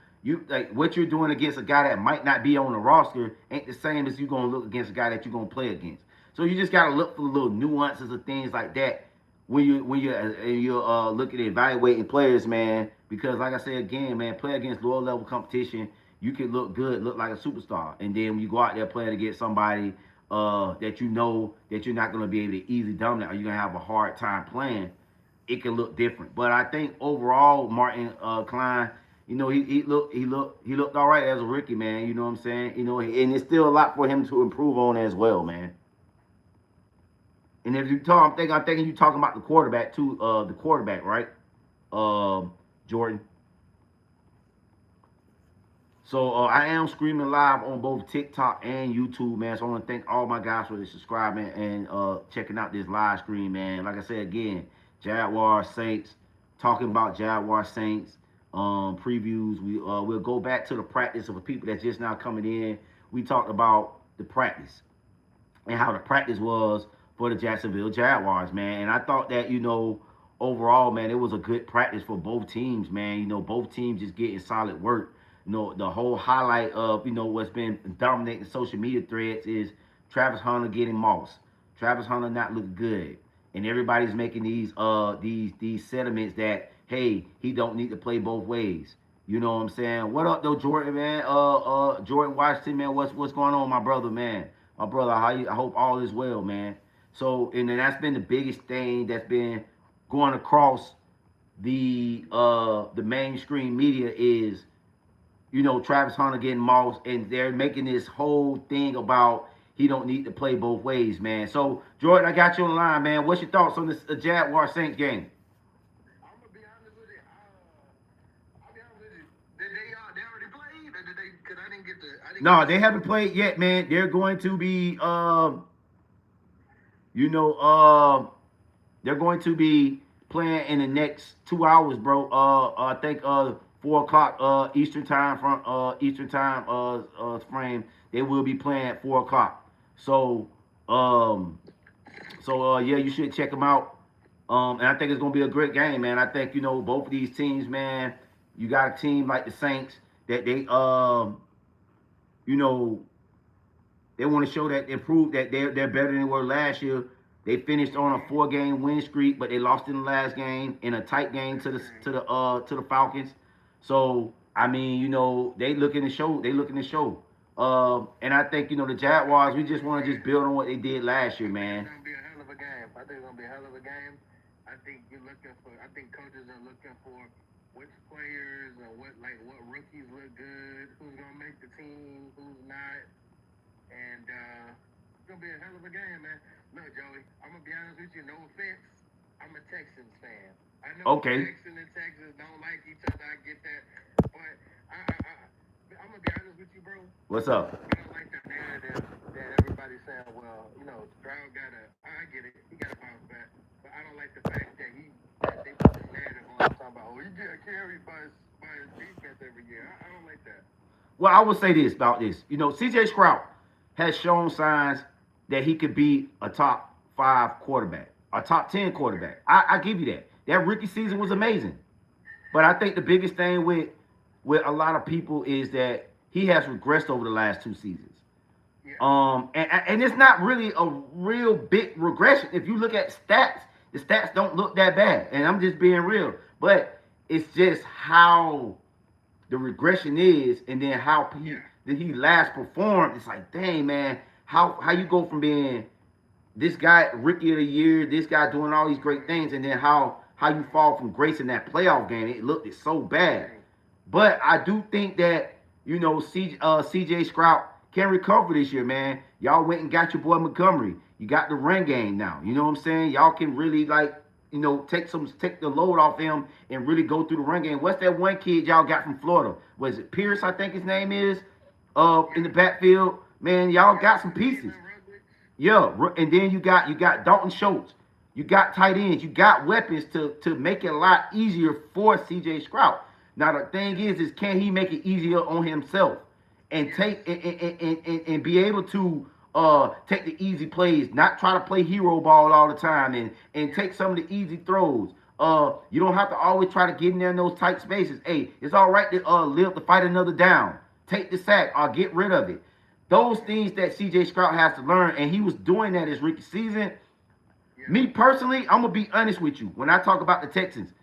what you're doing against a guy that might not be on the roster ain't the same as you gonna look against a guy that you're gonna play against. So you just gotta look for the little nuances of things like that when you're looking at evaluating players, man. Because like I said again, man, play against lower level competition, you can look good, look like a superstar. And then when you go out there playing against somebody that you know that you're not going to be able to easily dominate or you're going to have a hard time playing, it can look different. But I think overall, Martin Klein, he looked all right as a rookie, man. You know what I'm saying? And it's still a lot for him to improve on as well, man. And if you talk, I'm thinking you talking about the quarterback too. The quarterback, right? Jordan. So I am streaming live on both TikTok and YouTube, man. So I want to thank all my guys for subscribing and checking out this live stream, man. Like I said again, Jaguars Saints, talking about Jaguars Saints previews. We'll go back to the practice of the people that's just now coming in. We talked about the practice and how the practice was for the Jacksonville Jaguars, man. And I thought that overall, man, it was a good practice for both teams, man. Both teams just getting solid work. The whole highlight of what's been dominating social media threads is Travis Hunter getting mossed. Travis Hunter not look good, and everybody's making these sentiments that hey, he don't need to play both ways. You know what I'm saying? What up though, Jordan, man? Jordan Washington, man. What's going on, my brother, man? My brother, I hope all is well, man. So, and then that's been the biggest thing that's been going across the mainstream media is Travis Hunter getting mossed, and they're making this whole thing about he don't need to play both ways, man. So, Jordan, I got you on the line, man. What's your thoughts on this Jaguar Saints game? I'm gonna be honest with you. I'll be honest with you. They already played, or did they? Cause I didn't get the. I didn't get No, the they haven't played yet, man. They're going to be, you know, they're going to be playing in the next 2 hours, bro. I think 4 o'clock Eastern time from Eastern time frame. They will be playing at 4 o'clock. So um yeah, you should check them out. And I think it's gonna be a great game, man. I think both of these teams, man. You got a team like the Saints that you know they want to show that they prove that they're better than they were last year. They finished on a 4 game win streak, but they lost in the last game in a tight game to the Falcons. So I mean, they looking to show. They looking to show. And I think the Jaguars. We just want to just build on what they did last year, I think man. it's gonna be a hell of a game. I think it's gonna be a hell of a game. I think you're looking for. I think coaches are looking for which players or what rookies look good, who's gonna make the team, who's not, and it's gonna be a hell of a game, man. Look, Joey, I'm gonna be honest with you. No offense, I'm a Texans fan. I know Okay. Texans and Texas don't like each other. I get that, but I'm gonna be honest with you, bro. What's up? I don't like the narrative that everybody's saying, well, Stroud I get it, he got to bounce back. But I don't like the fact that they put this narrative on talking about, oh, he get carried by his defense every year. I don't like that. Well, I will say this about this. C.J. Stroud has shown signs that he could be a top 5 quarterback, a top 10 quarterback. I give you that. That rookie season was amazing. But I think the biggest thing with a lot of people is that he has regressed over the last 2 seasons. Yeah. And it's not really a real big regression. If you look at stats, the stats don't look that bad. And I'm just being real. But it's just how the regression is, and then how he last performed. It's like, dang, man, how you go from being this guy rookie of the year, this guy doing all these great things, and then how you fall from grace in that playoff game. It looked so bad. But I do think that CJ Stroud can recover this year, man. Y'all went and got your boy Montgomery. You got the run game now. You know what I'm saying? Y'all can really take the load off him and really go through the run game. What's that one kid y'all got from Florida? Was it Pierce? I think his name is. In the backfield, man. Y'all got some pieces. Yeah, and then you got Dalton Schultz. You got tight ends. You got weapons to make it a lot easier for C.J. Stroud. Now the thing is can he make it easier on himself and take and be able to take the easy plays, not try to play hero ball all the time, and take some of the easy throws. You don't have to always try to get in there in those tight spaces. Hey, it's all right to live to fight another down, take the sack, or get rid of it. Those things that C.J. Stroud has to learn, and he was doing that his rookie season. Yeah. Me personally, I'm gonna be honest with you. When I talk about the Texans,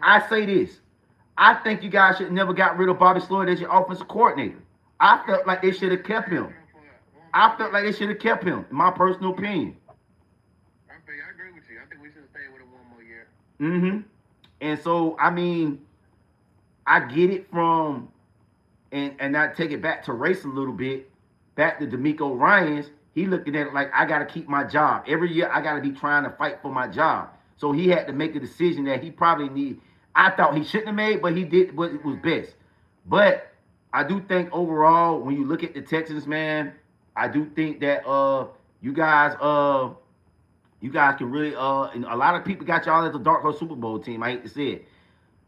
I say this. I think you guys should never got rid of Bobby Sloyd as your offensive coordinator. I felt like they should have kept him. In my personal opinion. I agree with you. I think we should have stayed with him one more year. Mm-hmm. And so, I mean, I get it from, and I take it back to race a little bit, back to D'Amico Ryans. He looking at it like, I got to keep my job. Every year, I got to be trying to fight for my job. So he had to make a decision that he probably need. I thought he shouldn't have made, but he did what was best. But I do think overall, when you look at the Texans, man, I do think that you guys can really and a lot of people got y'all as a dark horse Super Bowl team. I hate to say it.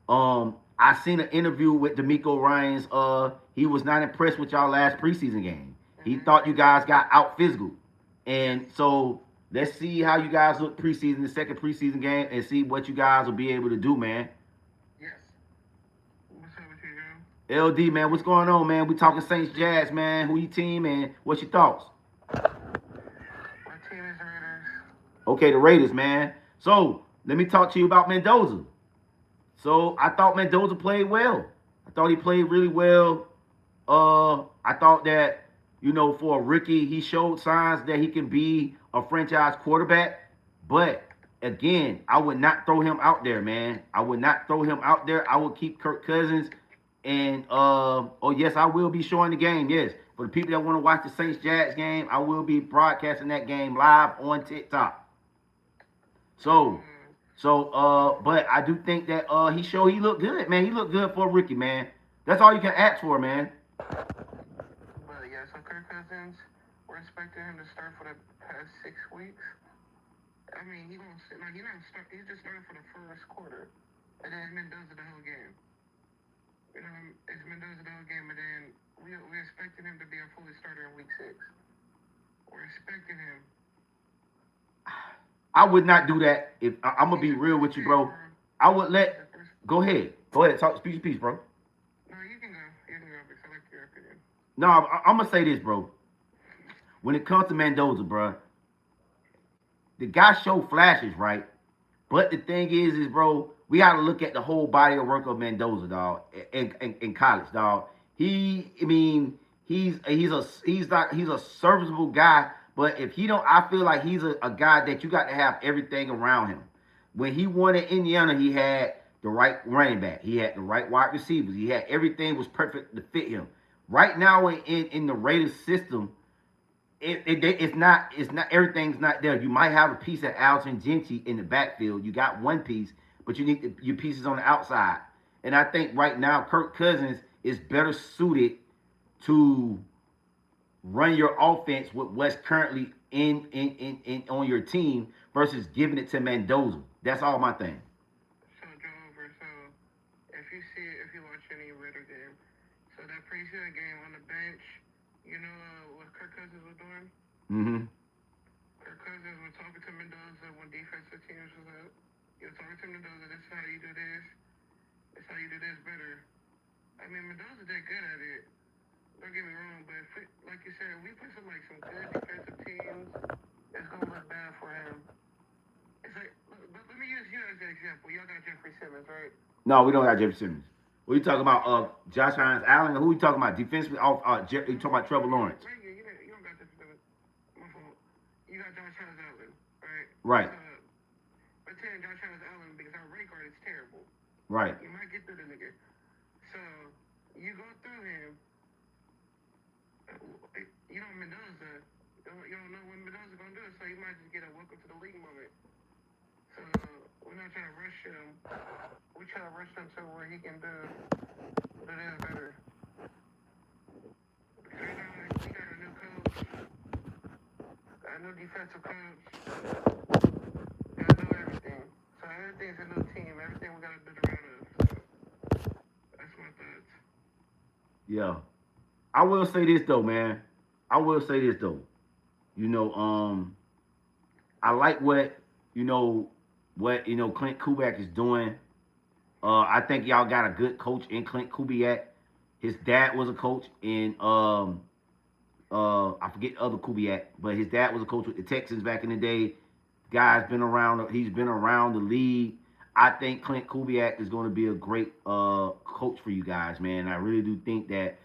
I seen an interview with D'Amico Ryans. He was not impressed with y'all last preseason game. He thought you guys got out physical. And so let's see how you guys look preseason, the second preseason game, and see what you guys will be able to do, man. Yes. What's up with you, man? LD, man, what's going on, man? We talking Saints Jazz, man. Who your team and what's your thoughts? My team it's the Raiders. Okay, the Raiders, man. So let me talk to you about Mendoza. So I thought Mendoza played well. I thought he played really well. I thought that, for a rookie, he showed signs that he can be a franchise quarterback. But again, I would not throw him out there, man. I would not throw him out there. I would keep Kirk Cousins. And oh yes, I will be showing the game. Yes, for the people that want to watch the Saints Jags game, I will be broadcasting that game live on TikTok. So, but I do think that he looked good, man. He looked good for a rookie, man. That's all you can ask for, man. But yeah, so Kirk Cousins, we're expecting him to start for the past 6 weeks. I mean, he won't sit like he not start. He's just starting for the first quarter, and then Mendoza the whole game. It's Mendoza the whole game, and then we're expecting him to be a fully starter in week 6. We're expecting him. I would not do that. If I'm gonna be real with you, bro, I would let. Go ahead. Talk. Speak your piece, bro. No, you can go. You can go because I like your opinion. No, I'm gonna say this, bro. When it comes to Mendoza, bro, the guy showed flashes, right? But the thing is, bro, we got to look at the whole body of work of Mendoza, dog, in college, dog. He's a serviceable guy, but if he don't, I feel like he's a guy that you got to have everything around him. When he won in Indiana, he had the right running back, he had the right wide receivers, he had everything was perfect to fit him. Right now in the Raiders system, it's not everything's not there. You might have a piece of Alton Gentry in the backfield. You got one piece, but you need your pieces on the outside. And I think right now Kirk Cousins is better suited to run your offense with what's currently in on your team versus giving it to Mendoza. That's all my thing. So Joe, so if you watch any Raider game, so that preseason game on the bench, what Kirk Cousins was doing? Mm-hmm. Kirk Cousins was talking to Mendoza when defensive teams was up. He was talking to Mendoza, this is how you do this. This is how you do this better. I mean, Mendoza did good at it. Don't get me wrong, but like you said, we play some good defensive teams. It's gonna look bad for him. It's like, but let me use you as an example. Y'all got Jeffrey Simmons, right? No, we don't got Jeffrey Simmons. What are you talking about? Josh Hines Allen? Who are you talking about? Defensively? You talking about Trevor Lawrence? You don't got Jeffrey Simmons. My fault. You got Josh Hines Allen, right? Right. But saying Josh Hines Allen because our rate card is terrible. Right. You might get through the nigga. So you go through him. Mendoza. You don't know when Mendoza's gonna do it, so you might just get a welcome to the league moment. So we're not trying to rush him. We're trying to rush him to where he can do this better. Because we got a new coach, got a new defensive coach, got to know everything. So everything's a new team. Everything we got to build around us. So that's my thoughts. Yeah. I will say this though, man. I like what Clint Kubiak is doing. I think y'all got a good coach in Clint Kubiak. His dad was a coach in I forget the other Kubiak, but his dad was a coach with the Texans back in the day. Guy's been around. He's been around the league. I think Clint Kubiak is going to be a great coach for you guys, man. I really do think that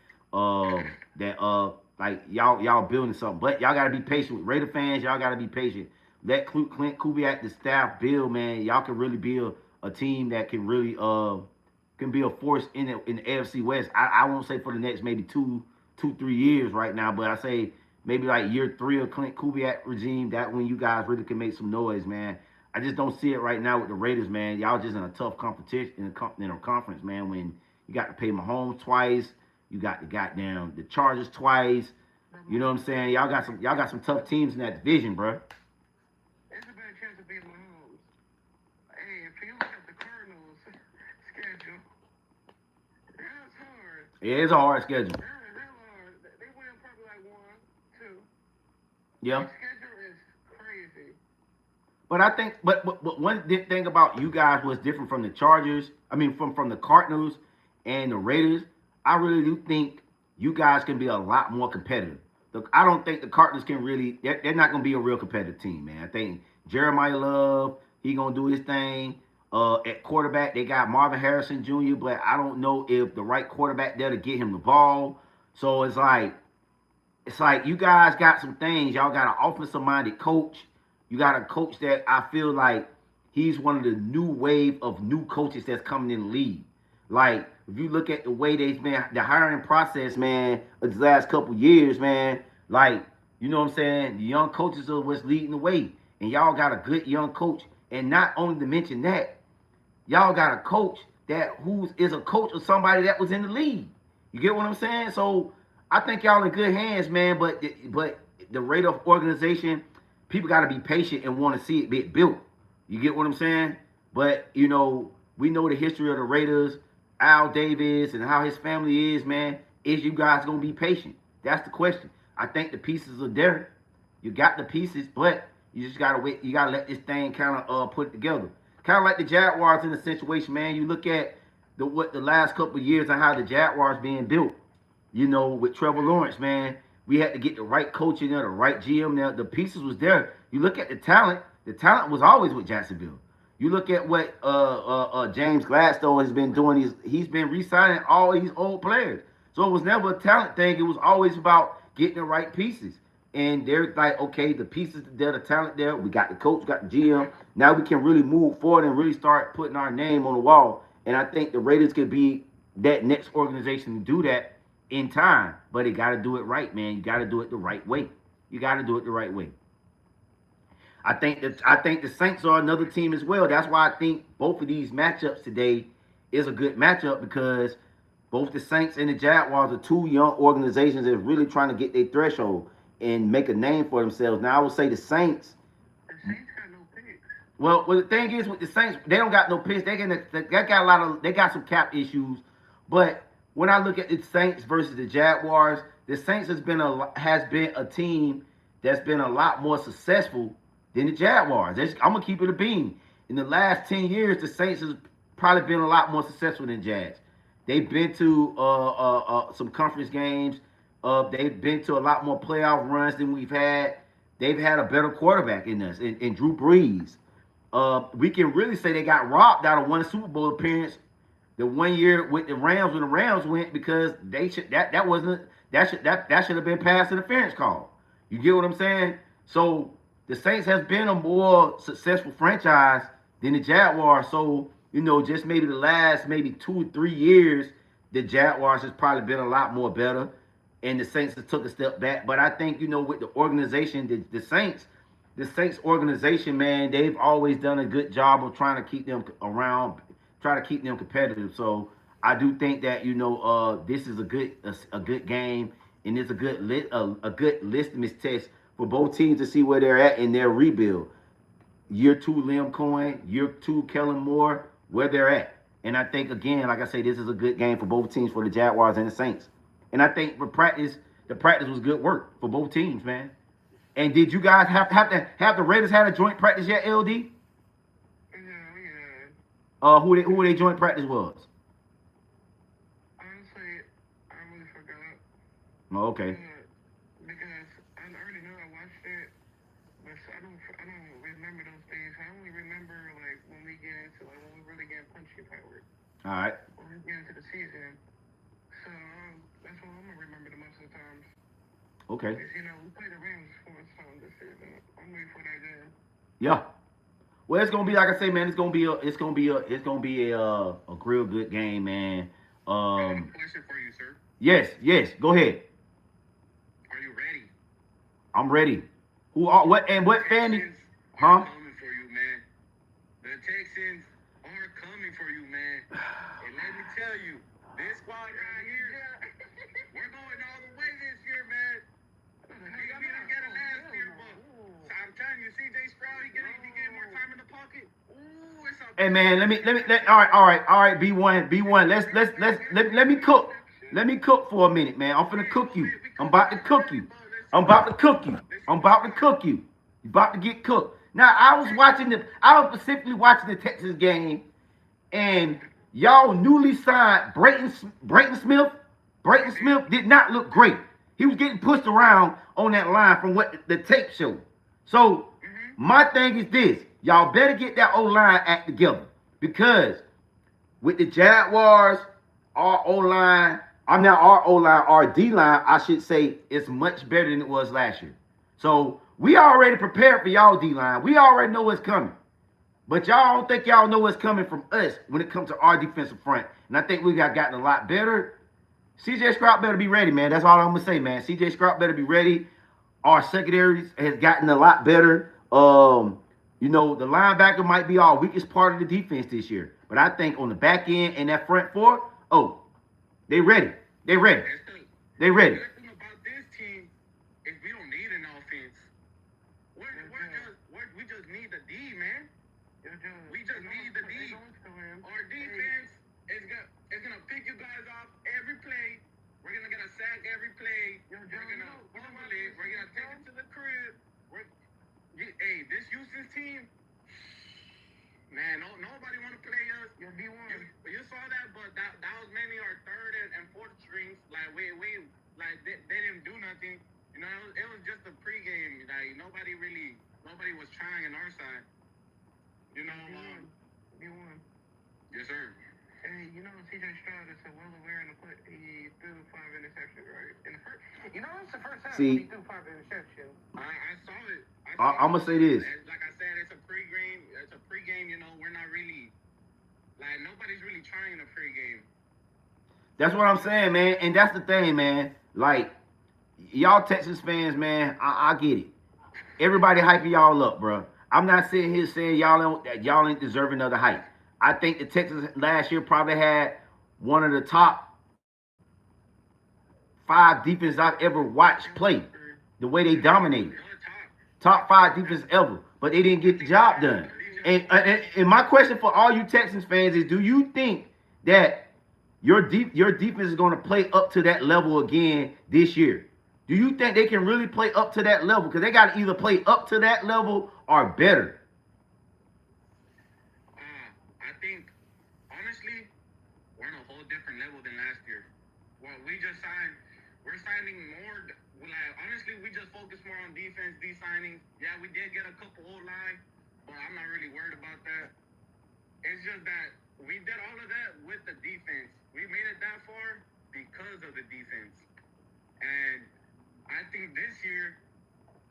like y'all building something, but y'all gotta be patient with Raider fans. Y'all gotta be patient. Let Clint Kubiak, the staff, build, man. Y'all can really build a team that can really can be a force in the AFC West. I won't say for the next maybe 3 years right now, but I say maybe like year 3 of Clint Kubiak regime. That when you guys really can make some noise, man. I just don't see it right now with the Raiders, man. Y'all just in a tough competition in a conference, man. When you got to pay Mahomes twice. You got the Chargers twice. You know what I'm saying? Y'all got some tough teams in that division, bro. There's a better chance of being Mahomes. Hey, if you look at the Cardinals schedule, that's hard. Yeah, it's a hard schedule. Real hard. They win probably like 1, 2. Yeah. The schedule is crazy. But I think, but one thing about you guys was different from the Chargers. I mean, from the Cardinals and the Raiders. I really do think you guys can be a lot more competitive. I don't think the Cardinals can really. They're not going to be a real competitive team, man. I think Jeremiah Love, he going to do his thing. At quarterback, they got Marvin Harrison Jr., but I don't know if the right quarterback there to get him the ball. So it's like you guys got some things. Y'all got an offensive minded coach. You got a coach that I feel like he's one of the new wave of new coaches that's coming in the league. Like if you look at the way they've been the hiring process, man, of the last couple years, man, like you know what I'm saying, the young coaches are what's leading the way, and y'all got a good young coach. And not only to mention that, y'all got a coach that who is a coach of somebody that was in the league. You get what I'm saying? So I think y'all in good hands, man. But the rate of organization, people got to be patient and want to see it get built. You get what I'm saying? But we know the history of the Raiders, Al Davis, and how his family is, man. Is you guys gonna be patient? That's the question. I think the pieces are there. You got the pieces, but you just gotta wait. You gotta let this thing kind of put it together. Kind of like the Jaguars in the situation, man. You look at the last couple of years and how the Jaguars being built. With Trevor Lawrence, man, we had to get the right coach in there, the right GM there. The pieces was there. You look at the talent. The talent was always with Jacksonville. You look at what James Gladstone has been doing. He's been re-signing all these old players. So it was never a talent thing. It was always about getting the right pieces. And they're like, okay, the pieces there, the talent there. We got the coach, got the GM. Now we can really move forward and really start putting our name on the wall. And I think the Raiders could be that next organization to do that in time. But you got to do it right, man. You got to do it the right way. You got to do it the right way. I think the Saints are another team as well. That's why I think both of these matchups today is a good matchup, because both the Saints and the Jaguars are two young organizations that are really trying to get their threshold and make a name for themselves. Now I would say the Saints. The Saints got no picks. Well, the thing is with the Saints, they don't got no picks. They got some cap issues. But when I look at the Saints versus the Jaguars, the Saints has been a team that's been a lot more successful than the Jaguars. I'm gonna keep it a beam. In the last 10 years, the Saints has probably been a lot more successful than Jags. They've been to some conference games. They've been to a lot more playoff runs than we've had. They've had a better quarterback in us, in Drew Brees. We can really say they got robbed out of one Super Bowl appearance the 1 year with the Rams when the Rams went, because that should have been pass interference call. You get what I'm saying? So the Saints has been a more successful franchise than the Jaguars. So just maybe the last 2 or 3 years, the Jaguars has probably been a lot more better, and the Saints have took a step back. But I think with the organization, the Saints organization, man, they've always done a good job of trying to keep them around, try to keep them competitive. So I do think that this is a good game, and it's a good litmus test for both teams to see where they're at in their rebuild. Year 2, Liam Cohen. Year 2, Kellen Moore, where they're at. And I think, again, like I say, this is a good game for both teams, for the Jaguars and the Saints. And I think the practice was good work for both teams, man. And did you guys have the Raiders had a joint practice yet, LD? Yeah. Who their joint practice was? Honestly, I really forgot. Oh, okay. Because I already know I watched it, but I don't remember those things. I only remember when we really get punchy powered. All right. When we get into the season, so that's what I'm gonna remember the most of the times. Okay. Because, we played the Rams for some this season. I'm waiting for that game. Yeah. Well, it's gonna be, like I say, man. It's gonna be a real good game, man. I have a question for you, sir. Yes. Go ahead. Are you ready? I'm ready. What fan? Huh? Coming for you, man. The Texans are coming for you, man. And let me tell you, this squad right here, we're going all the way this year, man. We didn't get it last year, but I'm telling you, CJ Stroud, he get more time in the pocket. Ooh, it's a. Hey, man, all right, B1. Let me cook. Let me cook for a minute, man. I'm finna cook you. I'm about to cook you. You about to get cooked. Now, I was specifically watching the Texas game, and y'all newly signed Brayton Smith. Brayton Smith did not look great. He was getting pushed around on that line from what the tape showed. So my thing is this: y'all better get that O line act together because with the Jaguars, our O line, I'm not our O line, our D line, I should say, is much better than it was last year. So we already prepared for y'all D line. We already know what's coming. But y'all don't think y'all know what's coming from us when it comes to our defensive front. And I think we got gotten a lot better. CJ Stroud better be ready, man. That's all I'm gonna say, man. CJ Stroud better be ready. Our secondaries has gotten a lot better. You know, the linebacker might be our weakest part of the defense this year. But I think on the back end and that front four, oh, they ready. They ready. They ready. The good thing about this team is we don't need an offense. We just need the D, man. We just need the D. Our defense is gonna pick you guys off every play. We're gonna get a sack every play. We're gonna fumble it. We're gonna take it to the crib. Hey, this Houston team, man, nobody want to play us. You saw that, but that was mainly our third and fourth strings. Like we they didn't do nothing. You know, it was just a pregame. Like nobody was trying on our side. You know, we won. Yes, sir. Hey, you know, CJ Stroud is so well aware in the play. He threw 5 interceptions, right? You know, it's the first time he threw 5 interceptions. I saw it. I'm gonna say this. Like I said, it's a pregame. You know, we're not really like nobody's really trying a pregame. That's what I'm saying, man. And that's the thing, man. Like y'all Texas fans, man. I get it. Everybody hyping y'all up, bro. I'm not sitting here saying y'all ain't deserving of the hype. I think the Texans last year probably had one of the top 5 defenses I've ever watched play. The way they dominated. Top 5 defense ever. But they didn't get the job done. And my question for all you Texans fans is, do you think that your defense is going to play up to that level again this year? Do you think they can really play up to that level? Because they got to either play up to that level or better. I think, honestly, we're on a whole different level than last year. Well, we're signing more. Like, honestly, we just focus more on defense, these signings. Yeah, we did get a couple old line, but I'm not really worried about that. It's just that we did all of that with the defense. We made it that far because of the defense. And I think this year,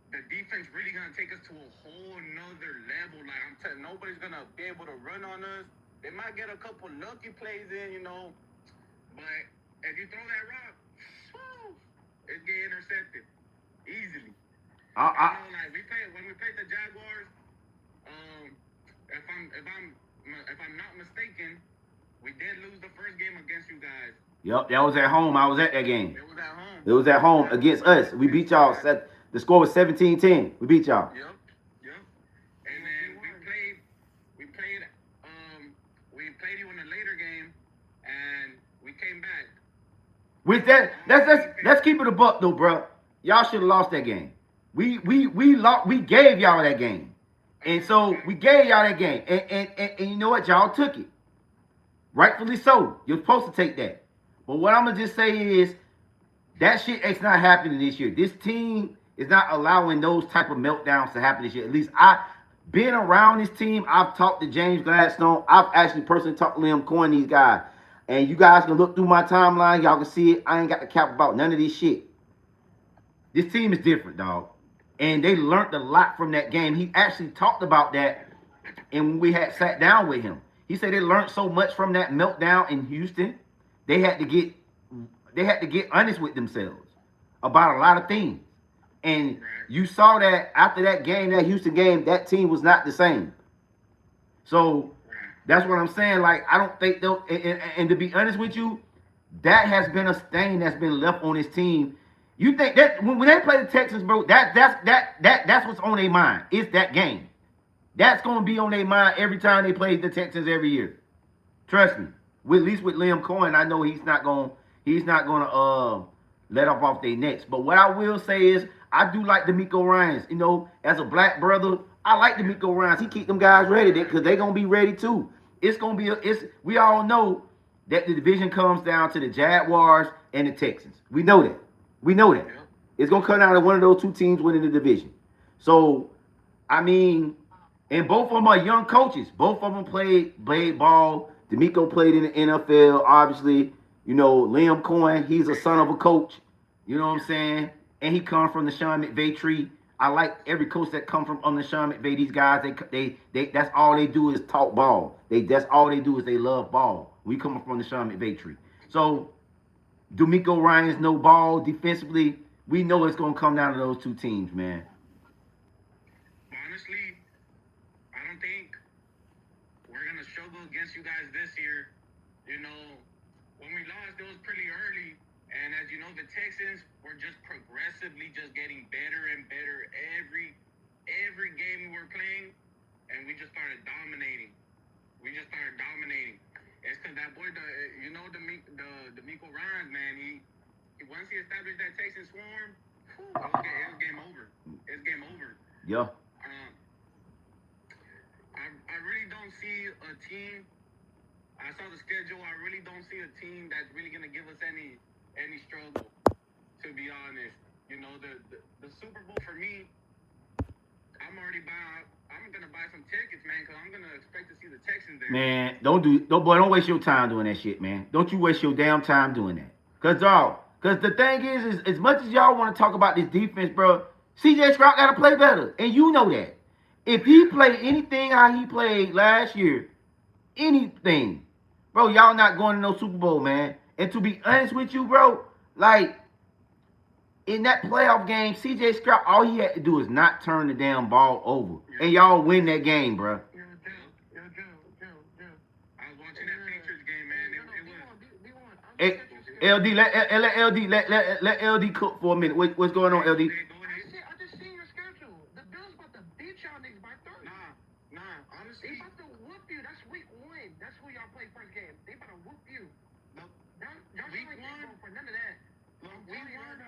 the defense really gonna take us to a whole nother level. Like I'm telling, nobody's gonna be able to run on us. They might get a couple lucky plays in, you know, but if you throw that rock, it's get intercepted easily. Like when we played the Jaguars, if I'm not mistaken, we did lose the first game against you guys. Yep, that was at home. I was at that game. It was at home. It was at home against us. We beat y'all. The score was 17-10. We beat y'all. Yep. And then we played you in a later game, and we came back. With that, let's keep it a buck though, bro. Y'all should have lost that game. We gave y'all that game, and so we gave y'all that game, and you know what? Y'all took it, rightfully so. You're supposed to take that. But what I'm gonna just say is that shit is not happening this year. This team is not allowing those type of meltdowns to happen this year. At least being around this team, I've talked to James Gladstone. I've actually personally talked to Liam Cohen, these guys. And you guys can look through my timeline. Y'all can see it. I ain't got to cap about none of this shit. This team is different, dog. And they learned a lot from that game. He actually talked about that and when we had sat down with him. He said they learned so much from that meltdown in Houston. They had to get honest with themselves about a lot of things. And you saw that after that game, that Houston game, that team was not the same. So that's what I'm saying. Like, I don't think they'll, and to be honest with you, that has been a stain that's been left on this team. You think that when they play the Texans, bro, that's what's on their mind. It's that game. That's gonna be on their mind every time they play the Texans every year. Trust me. At least with Liam Cohen, I know he's not gonna let off their necks. But what I will say is, I do like DeMeco Ryans. You know, as a black brother, I like DeMeco Ryans. He keep them guys ready because they're gonna be ready too. It's gonna be we all know that the division comes down to the Jaguars and the Texans. We know that. We know that. It's gonna come down to one of those two teams winning the division. So, I mean, and both of them are young coaches. Both of them played ball. D'Amico played in the NFL. Obviously, you know Liam Cohen. He's a son of a coach. You know what I'm saying? And he comes from the Sean McVay tree. I like every coach that come from under Sean McVay. These guys, they that's all they do is talk ball. That's all they do is they love ball. We come from the Sean McVay tree. So D'Amico Ryan's no ball defensively. We know it's gonna come down to those two teams, man. Honestly, I don't think we're gonna struggle against you guys this year. You know, when we lost, it was pretty early, and as you know, the Texans were just progressively just getting better and better every game we were playing, and we just started dominating. It's because that boy, D'Amico Ryan, man, he once he established that Texas swarm, it's game over. Yeah. I really don't see a team. I saw the schedule. I really don't see a team that's really gonna give us any struggle. To be honest, you know the Super Bowl for me. I'm gonna buy some tickets, man, because I'm gonna expect to see the Texans there. Man, don't waste your time doing that shit, man. Don't you waste your damn time doing that. Cause the thing is as much as y'all want to talk about this defense, bro, CJ Stroud gotta play better. And you know that. If he played anything how he played last year, anything, bro, y'all not going to no Super Bowl, man. And to be honest with you, bro, like in that playoff game, CJ Stroud, all he had to do is not turn the damn ball over. And y'all win that game, bro. I was watching that Patriots game, man. Hey, LD, let LD cook for a minute. What's going on, LD? I just seen your schedule. The Bills about to beat y'all niggas by 30. Nah. Honestly, they about to whoop you. That's week 1. That's who y'all play first game. They about to whoop you. Y'all week 1 for none of that. Look, week 1,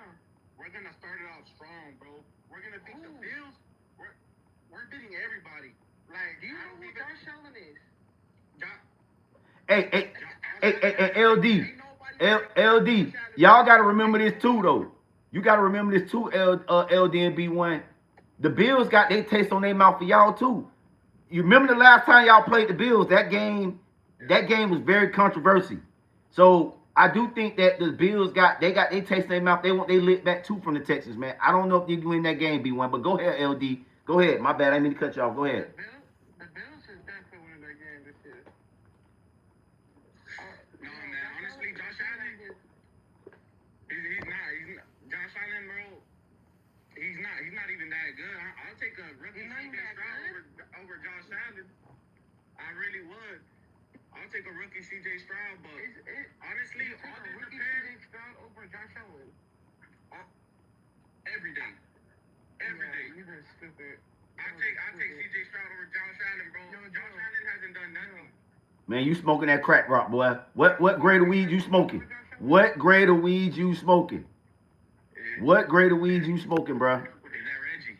we're gonna start it off strong, bro. We're gonna beat the Bills. We're beating everybody. Like, do you know who Josh Allen is? LD. Y'all gotta remember this too, though. You gotta remember this too, LD and B1. The Bills got their taste on their mouth for y'all too. You remember the last time y'all played the Bills? That game was very controversial. So I do think that the Bills got their taste in their mouth. They lit back too from the Texans, man. I don't know if you can win that game, B1, but go ahead, LD. Go ahead. My bad. I didn't mean to cut you off. Go ahead. The Bills is definitely winning that game this year. No, man. Honestly, Josh Allen, he's not. Josh Allen, bro. He's not even that good. I'll take a rookie CJ Stroud over Josh Allen. I really would. I'll take a rookie CJ Stroud, but honestly, all this rookie CJ Stroud over Josh Allen. Every day. You've been stupid. I take CJ Stroud over Josh Allen, bro. Josh Allen hasn't done nothing. Man, you smoking that crack rock, boy. What grade of weed you smoking? What grade of weed you smoking? What grade of weed you smoking, bro? Is that Reggie?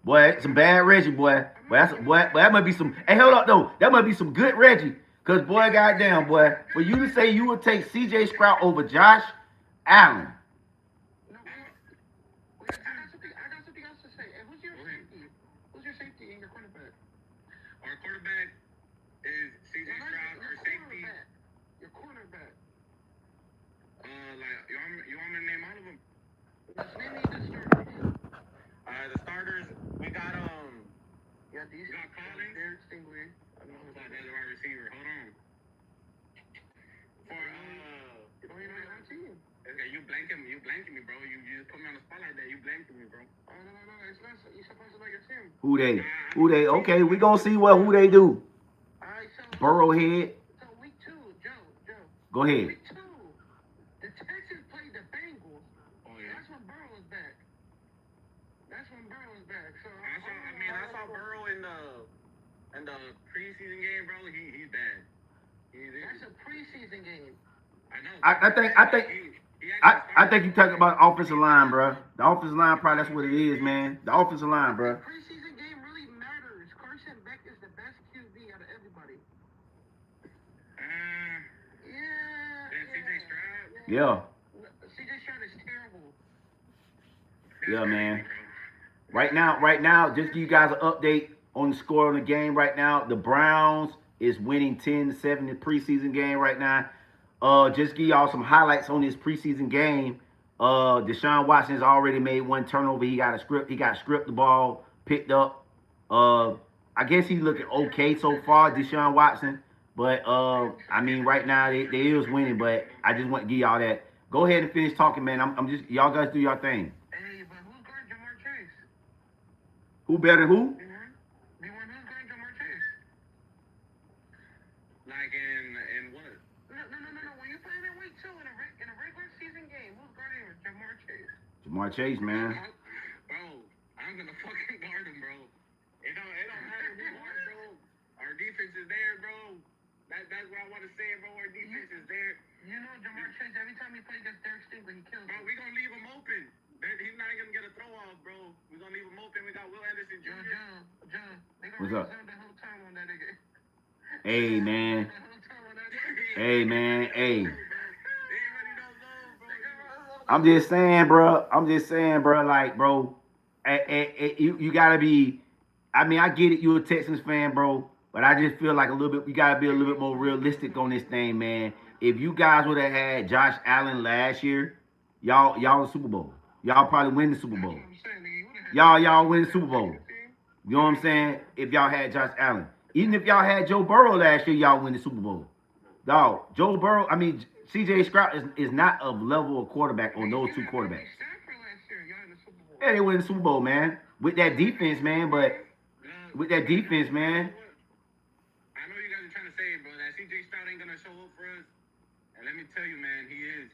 Boy, some bad Reggie, boy. Boy, that might be some. Hey, hold up though. That might be some good Reggie. Cause boy, goddamn, boy, for you to say you would take CJ Stroud over Josh Allen. I got something else to say. And who's your safety? Who's your safety and your quarterback? Our quarterback is CJ Stroud. Our safety. Your cornerback. You want me to name all of them? Just name me the starters. The starters, we got Collins. Derek Stingley. I don't know who's that wide receiver. Hold on. You don't even know your own team. Okay, you blanking me, bro. You just put me on the spot like that. You blanking me, bro. Oh, no. It's not. You're supposed to know your team. Who they? Okay, we gonna see who they do. All right, so Burrowhead. So week 2, Joe. Go ahead. Week 2, the Texans played the Bengals. Oh yeah. That's when Burrow was back. So I saw Burrow in the preseason game, bro. He's bad. That's a preseason game. I know. I think you talking about offensive line, bro. The offensive line, probably that's what it is, man. The offensive line, bro. The preseason game really matters. Carson Beck is the best QB out of everybody. Yeah. CJ Stroud. Yeah. CJ Stroud is terrible. Yeah, man. Right now, just give you guys an update on the score of the game right now. The Browns is winning 10-7 the preseason game right now. Just give y'all some highlights on this preseason game. Deshaun Watson has already made one turnover. He got script the ball, picked up. Uh, I guess he's looking okay so far, Deshaun Watson. But I mean, right now they is winning. But I just want to give y'all that. Go ahead and finish talking, man. I'm just y'all guys do your thing. Hey, but who's guarding Jamar Chase? Who better than who? The one who's guarding Jamar Chase? Like in what? No. When you play in week 2 in a regular season game, who's guarding Jamar Chase? Jamar Chase, man. Bro, I'm gonna fucking guard him, bro. It don't matter who guard, bro. Our defense is there, bro. That's what I want to say, bro. Our defense is there. You know Jamar Chase, every time he plays against Derek Stingley, he kills Bro, him. we gonna leave him open. He's not gonna get a throw off, bro. We gonna leave him open. We got Will Anderson Jr. John, they gonna What's up? reserve the whole time on that nigga. Hey, man. The whole time on that nigga. Hey, man. Hey. They ain't ready no love, bro. I'm just saying, bro. Like, bro, you gotta be. I mean, I get it. You're a Texans fan, bro. But I just feel like we gotta be a little bit more realistic on this thing, man. If you guys would have had Josh Allen last year, y'all the Super Bowl. Y'all probably win the Super Bowl. Y'all win the Super Bowl. You know what I'm saying? If y'all had Josh Allen. Even if y'all had Joe Burrow last year, y'all win the Super Bowl. Dog, Joe Burrow, I mean, CJ Stroud is not of level of quarterback on those two quarterbacks. Yeah, they win the Super Bowl, man. With that defense, man, man. I know you guys are trying to say it, bro, that CJ Stroud ain't gonna show up for us. And let me tell you, man, he is.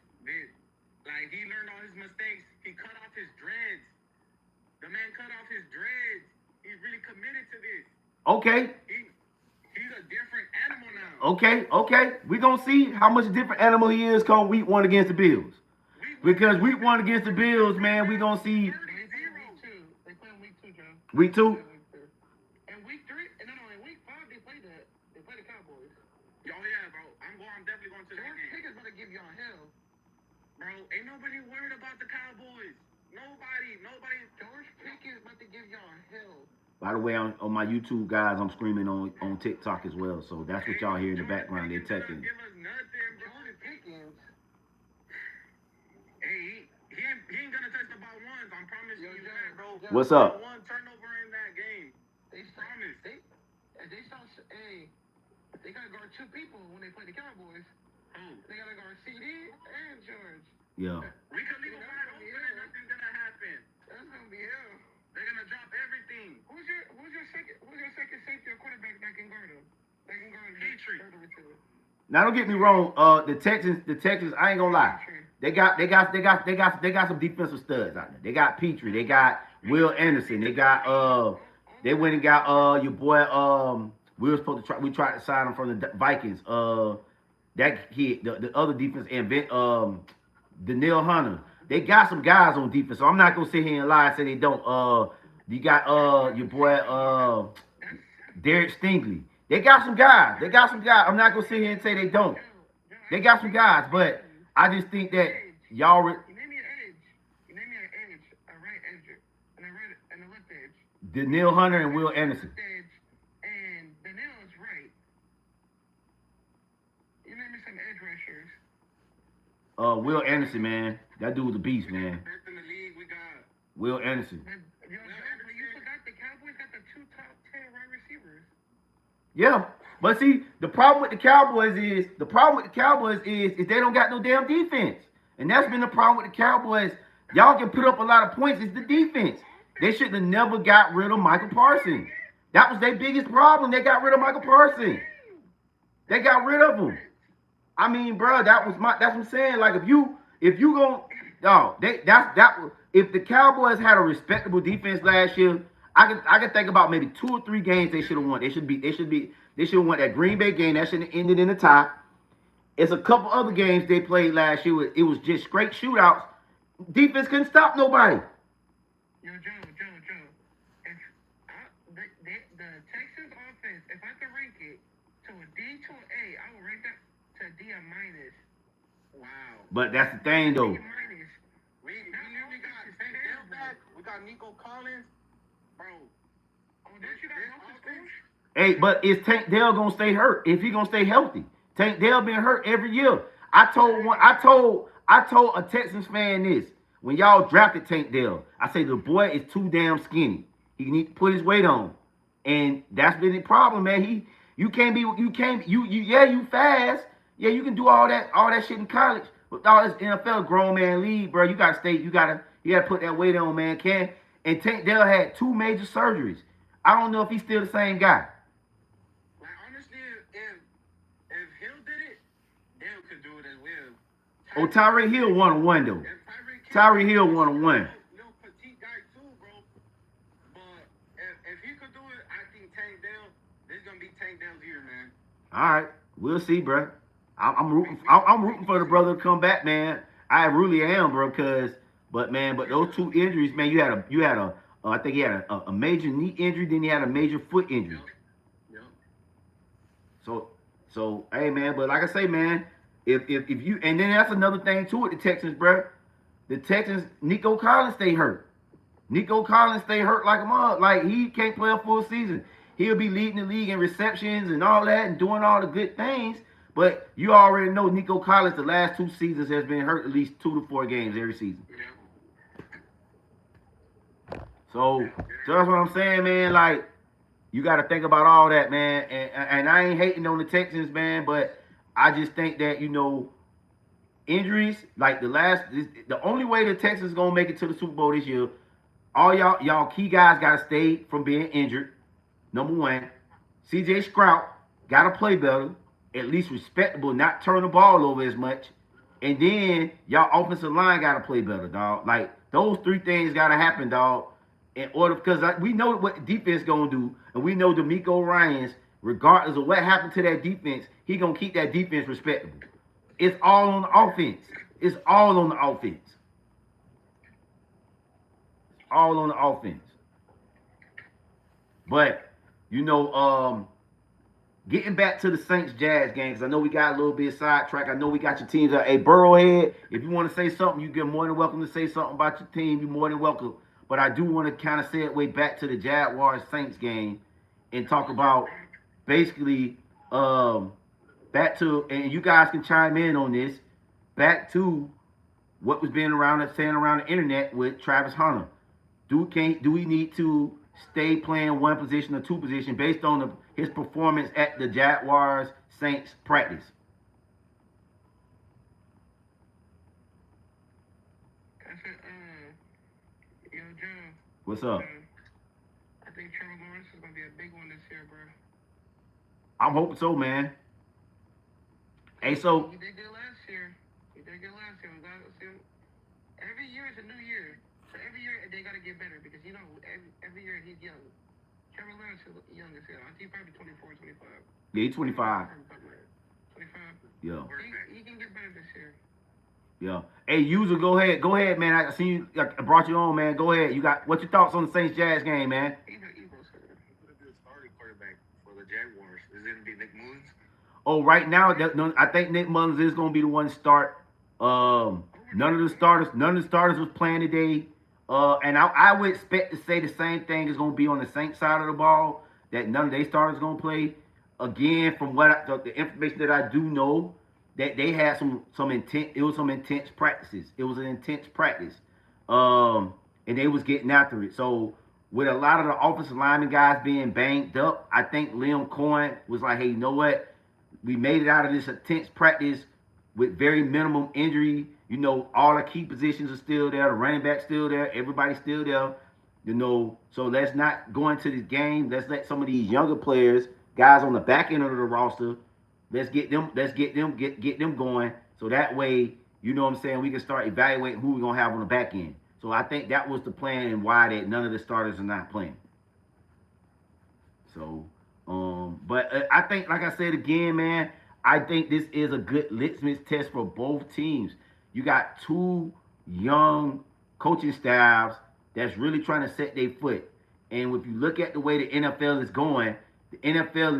Like, he learned all his mistakes. He cut off his dreads. The man cut off his dreads. He's really committed to this. Okay. He's a different animal now. Okay. We gonna see how much different animal he is come week 1 against the Bills. Because week 1 against the Bills, man, we gonna see. They play in week 2, John. Week 2? And week 3, no, in week 5 they play the Cowboys. Oh yeah, bro. I'm definitely going to that George game. Pickens about to give y'all hell. Bro, ain't nobody worried about the Cowboys. Nobody. George Pickens about to give y'all hell. By the way, on my YouTube, guys, I'm screaming on TikTok as well. So that's what y'all hear in the background. They're texting. Give us nothing, bro. George Pickens. Hey, he ain't gonna touch the ball once. I'm promising you that, bro. What's up? One turnover in that game. They promise. They gotta guard 2 people when they play the Cowboys. They gotta guard CD and George. Yeah. We could leave a wide open and nothing's gonna happen. That's gonna be hell. They're gonna drop everything. Who's your second safety or quarterback that can guard him? That can guard Petrie. Now don't get me wrong. The Texans. I ain't gonna lie. They got some defensive studs out there. They got Petrie. They got Will Anderson. They got They went and got your boy we tried to sign him from the Vikings. That kid, the other defense and Daniil Hunter. They got some guys on defense, so I'm not gonna sit here and lie and say they don't. You got your boy Derek Stingley. They got some guys. I'm not gonna sit here and say they don't. They got some guys, but I just think that y'all. You name me an edge, a right edge, and a left edge. Daniil Hunter and Will Anderson. And Daniil is right. You name me some edge rushers. Will Anderson, man. That dude was a beast, man. Best in the league, we got. Will Anderson. But you forgot the Cowboys got the 2 top 10 wide receivers. Yeah. But see, the problem with the Cowboys is they don't got no damn defense. And that's been the problem with the Cowboys. Y'all can put up a lot of points. It's the defense. They should have never got rid of Michael Parsons. That was their biggest problem. They got rid of Michael Parsons. They got rid of him. I mean, bro, that's what I'm saying. Like if you gon' if the Cowboys had a respectable defense last year, I could think about maybe 2 or 3 games they should have won. They should have won that Green Bay game. That should have ended in the tie. It's a couple other games they played last year. It was just straight shootouts. Defense couldn't stop nobody. Yo, Joe. If the Texans offense, if I could rank it to a D to an A, I would rank that to a D minus. Wow. But that's the thing, though. D minus. We got got Nico Collins, bro. Oh, did you got offense? Hey, but is Tank Dell gonna stay hurt? If he gonna stay healthy, Tank Dell been hurt every year. I told a Texans fan this when y'all drafted Tank Dell. I say the boy is too damn skinny. He need to put his weight on, and that's been the problem, man. You fast. Yeah, you can do all that shit in college. With all this NFL grown man league, bro, you gotta put that weight on, man. And Tank Dell had 2 major surgeries. I don't know if he's still the same guy. Like honestly, if Hill did it, Dale could do it as well. Tyreek Hill 1-on-1 though. Tyreek Hill 1-on-1. Little petite guy too, bro. But if he could do it, I think Tank Dell. This is gonna be Tank Dell's year, man. All right, we'll see, bro. I'm rooting for the brother to come back, man. I really am, bro. But those 2 injuries, man. You had a I think he had a major knee injury, then he had a major foot injury. Yep. So hey, man. But like I say, man, if you, and then that's another thing too with the Texans, bro. The Texans, Nico Collins stay hurt. Nico Collins stay hurt like a mug. Like he can't play a full season. He'll be leading the league in receptions and all that and doing all the good things. But you already know Nico Collins the last 2 seasons has been hurt at least 2 to 4 games every season. So that's what I'm saying, man. Like, you got to think about all that, man. And I ain't hating on the Texans, man, but I just think that, injuries, like the only way the Texans going to make it to the Super Bowl this year, all y'all key guys got to stay from being injured. Number 1, C.J. Stroud got to play better, at least respectable, not turn the ball over as much. And then y'all offensive line got to play better, dog. Like, those 3 things got to happen, dog. In order, because we know what defense gonna do, and we know DeMeco Ryans, regardless of what happened to that defense, he gonna keep that defense respectable. It's all on the offense. It's all on the offense. All on the offense. But getting back to the Saints Jazz game, because I know we got a little bit sidetracked. I know we got your teams. Hey, Burrowhead, if you want to say something, you get more than welcome to say something about your team. You're more than welcome. But I do want to kind of segue back to the Jaguars Saints game and talk about basically back to, and you guys can chime in on this, back to what was saying around the internet with Travis Hunter. Do we need to stay playing 1 position or 2 position based on his performance at the Jaguars Saints practice? What's up? I think Trevor Lawrence is going to be a big one this year, bro. I'm hoping so, man. Hey, so... He did good last year. We got to see him. Every year is a new year. So every year they got to get better because, every year he's young. Trevor Lawrence is young as hell. I think probably 24, 25. Yeah, he's 25. 25? Yeah. He can get better this year. Yeah. Hey, user, go ahead, man. I see you. I brought you on, man. Go ahead. What's your thoughts on the Saints Jazz game, man? Who's going to be the starting quarterback for the Jaguars? Is it going to be Nick Mullins? Oh, right now, I think Nick Mullins is going to be the one to start. None of the starters was playing today. And I would expect to say the same thing is going to be on the Saints side of the ball. That none of their starters going to play. Again, from the information that I do know, that they had some intense. It was some intense practices. It was an intense practice, and they was getting after it. So with a lot of the offensive lineman guys being banged up, I think Liam Cohen was like, "Hey, you know what? We made it out of this intense practice with very minimum injury. All the key positions are still there. The running back's still there. Everybody's still there. So let's not go into this game. Let's let some of these younger players, guys on the back end of the roster." Let's get them going. So that way, we can start evaluating who we're gonna have on the back end. So I think that was the plan and why that none of the starters are not playing. So, but I think, like I said again, man, I think this is a good litmus test for both teams. You got 2 young coaching staffs that's really trying to set their foot. And if you look at the way the NFL is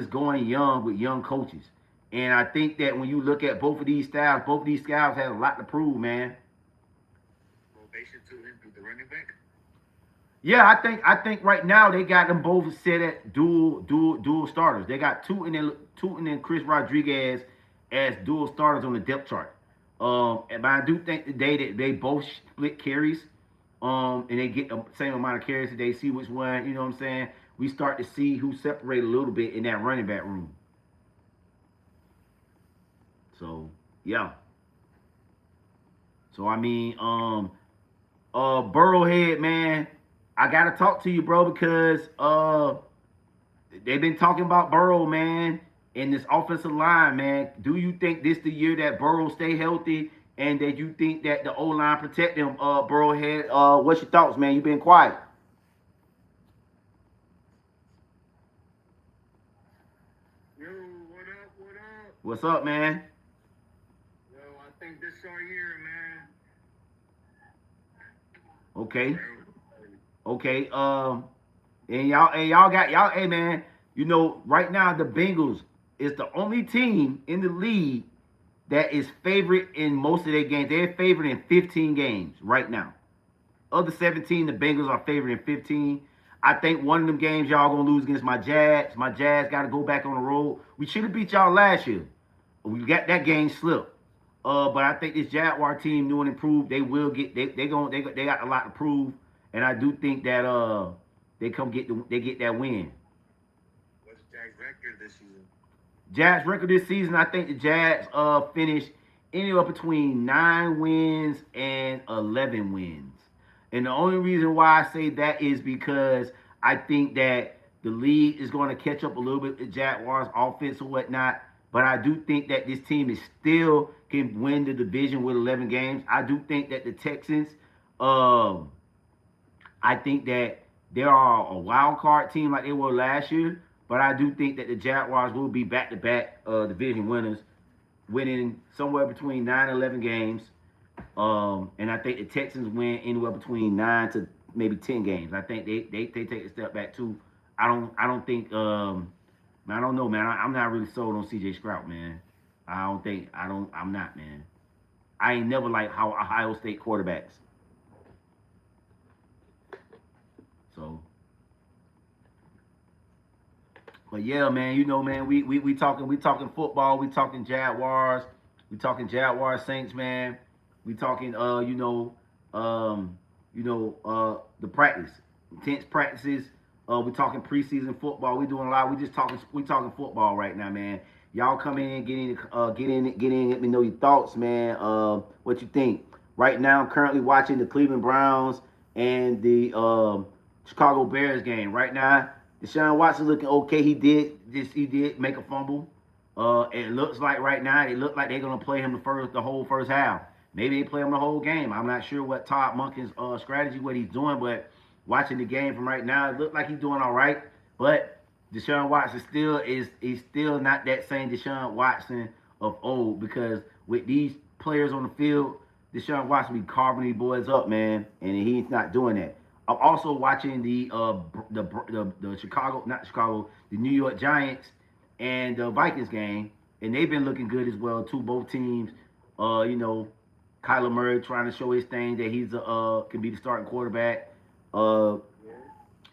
going young with young coaches. And I think that when you look at both of these styles have a lot to prove, man. Well, they should too be the running back. Yeah, I think right now they got them both set at dual starters. They got two and then Chris Rodriguez as dual starters on the depth chart. But I do think today that they both split carries. And they get the same amount of carries today. See which one, you know what I'm saying? We start to see who separate a little bit in that running back room. So yeah. So I mean, Burrowhead, man, I gotta talk to you, bro, because they've been talking about Burrow, man, in this offensive line, man. Do you think this the year that Burrow stay healthy, and that you think that the O line protect them, Burrowhead? What's your thoughts, man? You been quiet. Yo, what up? What up? What's up, man? Yo, I think this our year, man. Okay, okay. And y'all got y'all. Hey, man. You know, right now the Bengals is the only team in the league that is favorite in most of their games. They're favored in 15 games right now. Of the 17, the Bengals are favored in 15. I think one of them games y'all gonna lose against my Jags. My Jags got to go back on the road. We should have beat y'all last year. We got that game slipped. But I think this Jaguar team, new and improved, they will get. They got a lot to prove, and I do think that they get that win. What's Jack's record this season? Jags record this season, I think the Jags finished anywhere between 9 wins and 11 wins. And the only reason why I say that is because I think that the league is going to catch up a little bit with the Jaguars offense or whatnot. But I do think that this team is still can win the division with 11 games. I do think that the Texans, um, I think that they are a wild card team like they were last year. But I do think that the Jaguars will be back-to-back division winners, winning somewhere between 9 and 11 games. And I think the Texans win anywhere between 9 to maybe 10 games. I think they take a step back too. I don't think I don't know, man. I'm not really sold on CJ Stroud, man. I'm not, man. I ain't never liked how Ohio State quarterbacks. So, but yeah, man, you know, man, we talking football, we talking Jaguars, we talking Jaguars Saints, man. We talking the practice, intense practices. We talking preseason football. We doing a lot. We talking football right now, man. Y'all come in, get in. Let me know your thoughts, man. What you think? Right now, I'm currently watching the Cleveland Browns and the Chicago Bears game. Right now, Deshaun Watson looking okay. He did make a fumble. It looks like right now it looked like they're gonna play him the whole first half. Maybe they play him the whole game. I'm not sure what Todd Monken's strategy, what he's doing, but watching the game from right now, it looked like he's doing all right. But Deshaun Watson he's still not that same Deshaun Watson of old, because with these players on the field, Deshaun Watson be carving these boys up, man, and he's not doing that. I'm also watching the Chicago, not Chicago, the New York Giants and the Vikings game, and they've been looking good as well too. Both teams, you know, Kyler Murray trying to show his thing that he's can be the starting quarterback. Uh,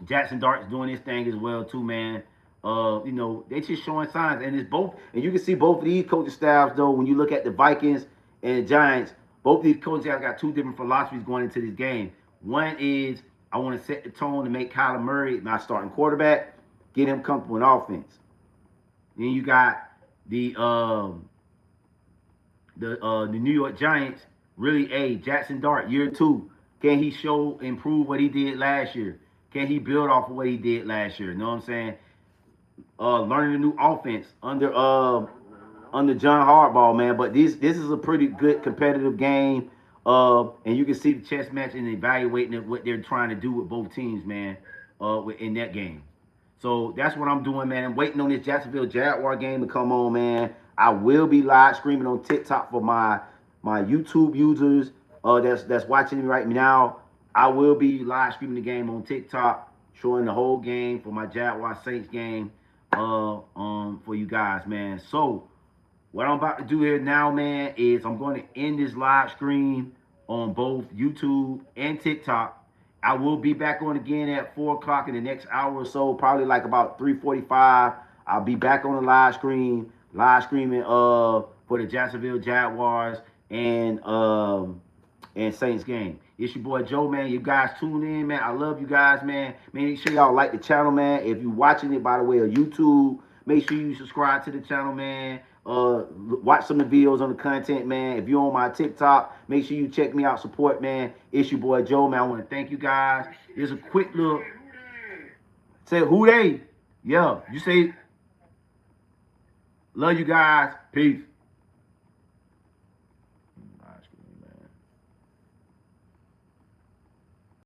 Jackson Dart's doing his thing as well too, man. You know, they just showing signs, and it's both, and you can see both of these coaching staffs though. When you look at the Vikings and the Giants, both of these coaching staffs got two different philosophies going into this game. One is I want to set the tone to make Kyler Murray my starting quarterback, get him comfortable in offense. Then you got the New York Giants. Really, Jackson Dart, year two. Can he show improve what he did last year? Can he build off of what he did last year? You know what I'm saying? Learning a new offense under John Harbaugh, man. But this is a pretty good competitive game. And you can see the chess match and evaluating what they're trying to do with both teams, man. In that game. So that's what I'm doing, man. I'm waiting on this Jacksonville Jaguar game to come on, man. I will be live streaming on TikTok for my YouTube users that's watching me right now. I will be live streaming the game on TikTok, showing the whole game for my Jaguar Saints game for you guys, man. So what I'm about to do here now, man, is I'm going to end this live stream on both YouTube and TikTok. I will be back on again at 4 o'clock in the next hour or so, probably like about 3:45. I'll be back on the live streaming for the Jacksonville Jaguars and Saints game. It's your boy Joe, man. You guys tune in, man. I love you guys, man. Make sure y'all like the channel, man. If you're watching it by the way of YouTube, make sure you subscribe to the channel, man. Watch some of the videos on the content, man. If you're on my TikTok, make sure you check me out, support, man. It's your boy Joe, man. I want to thank you guys. Here's a quick look. Say who they? Yeah, you say love you guys. Peace.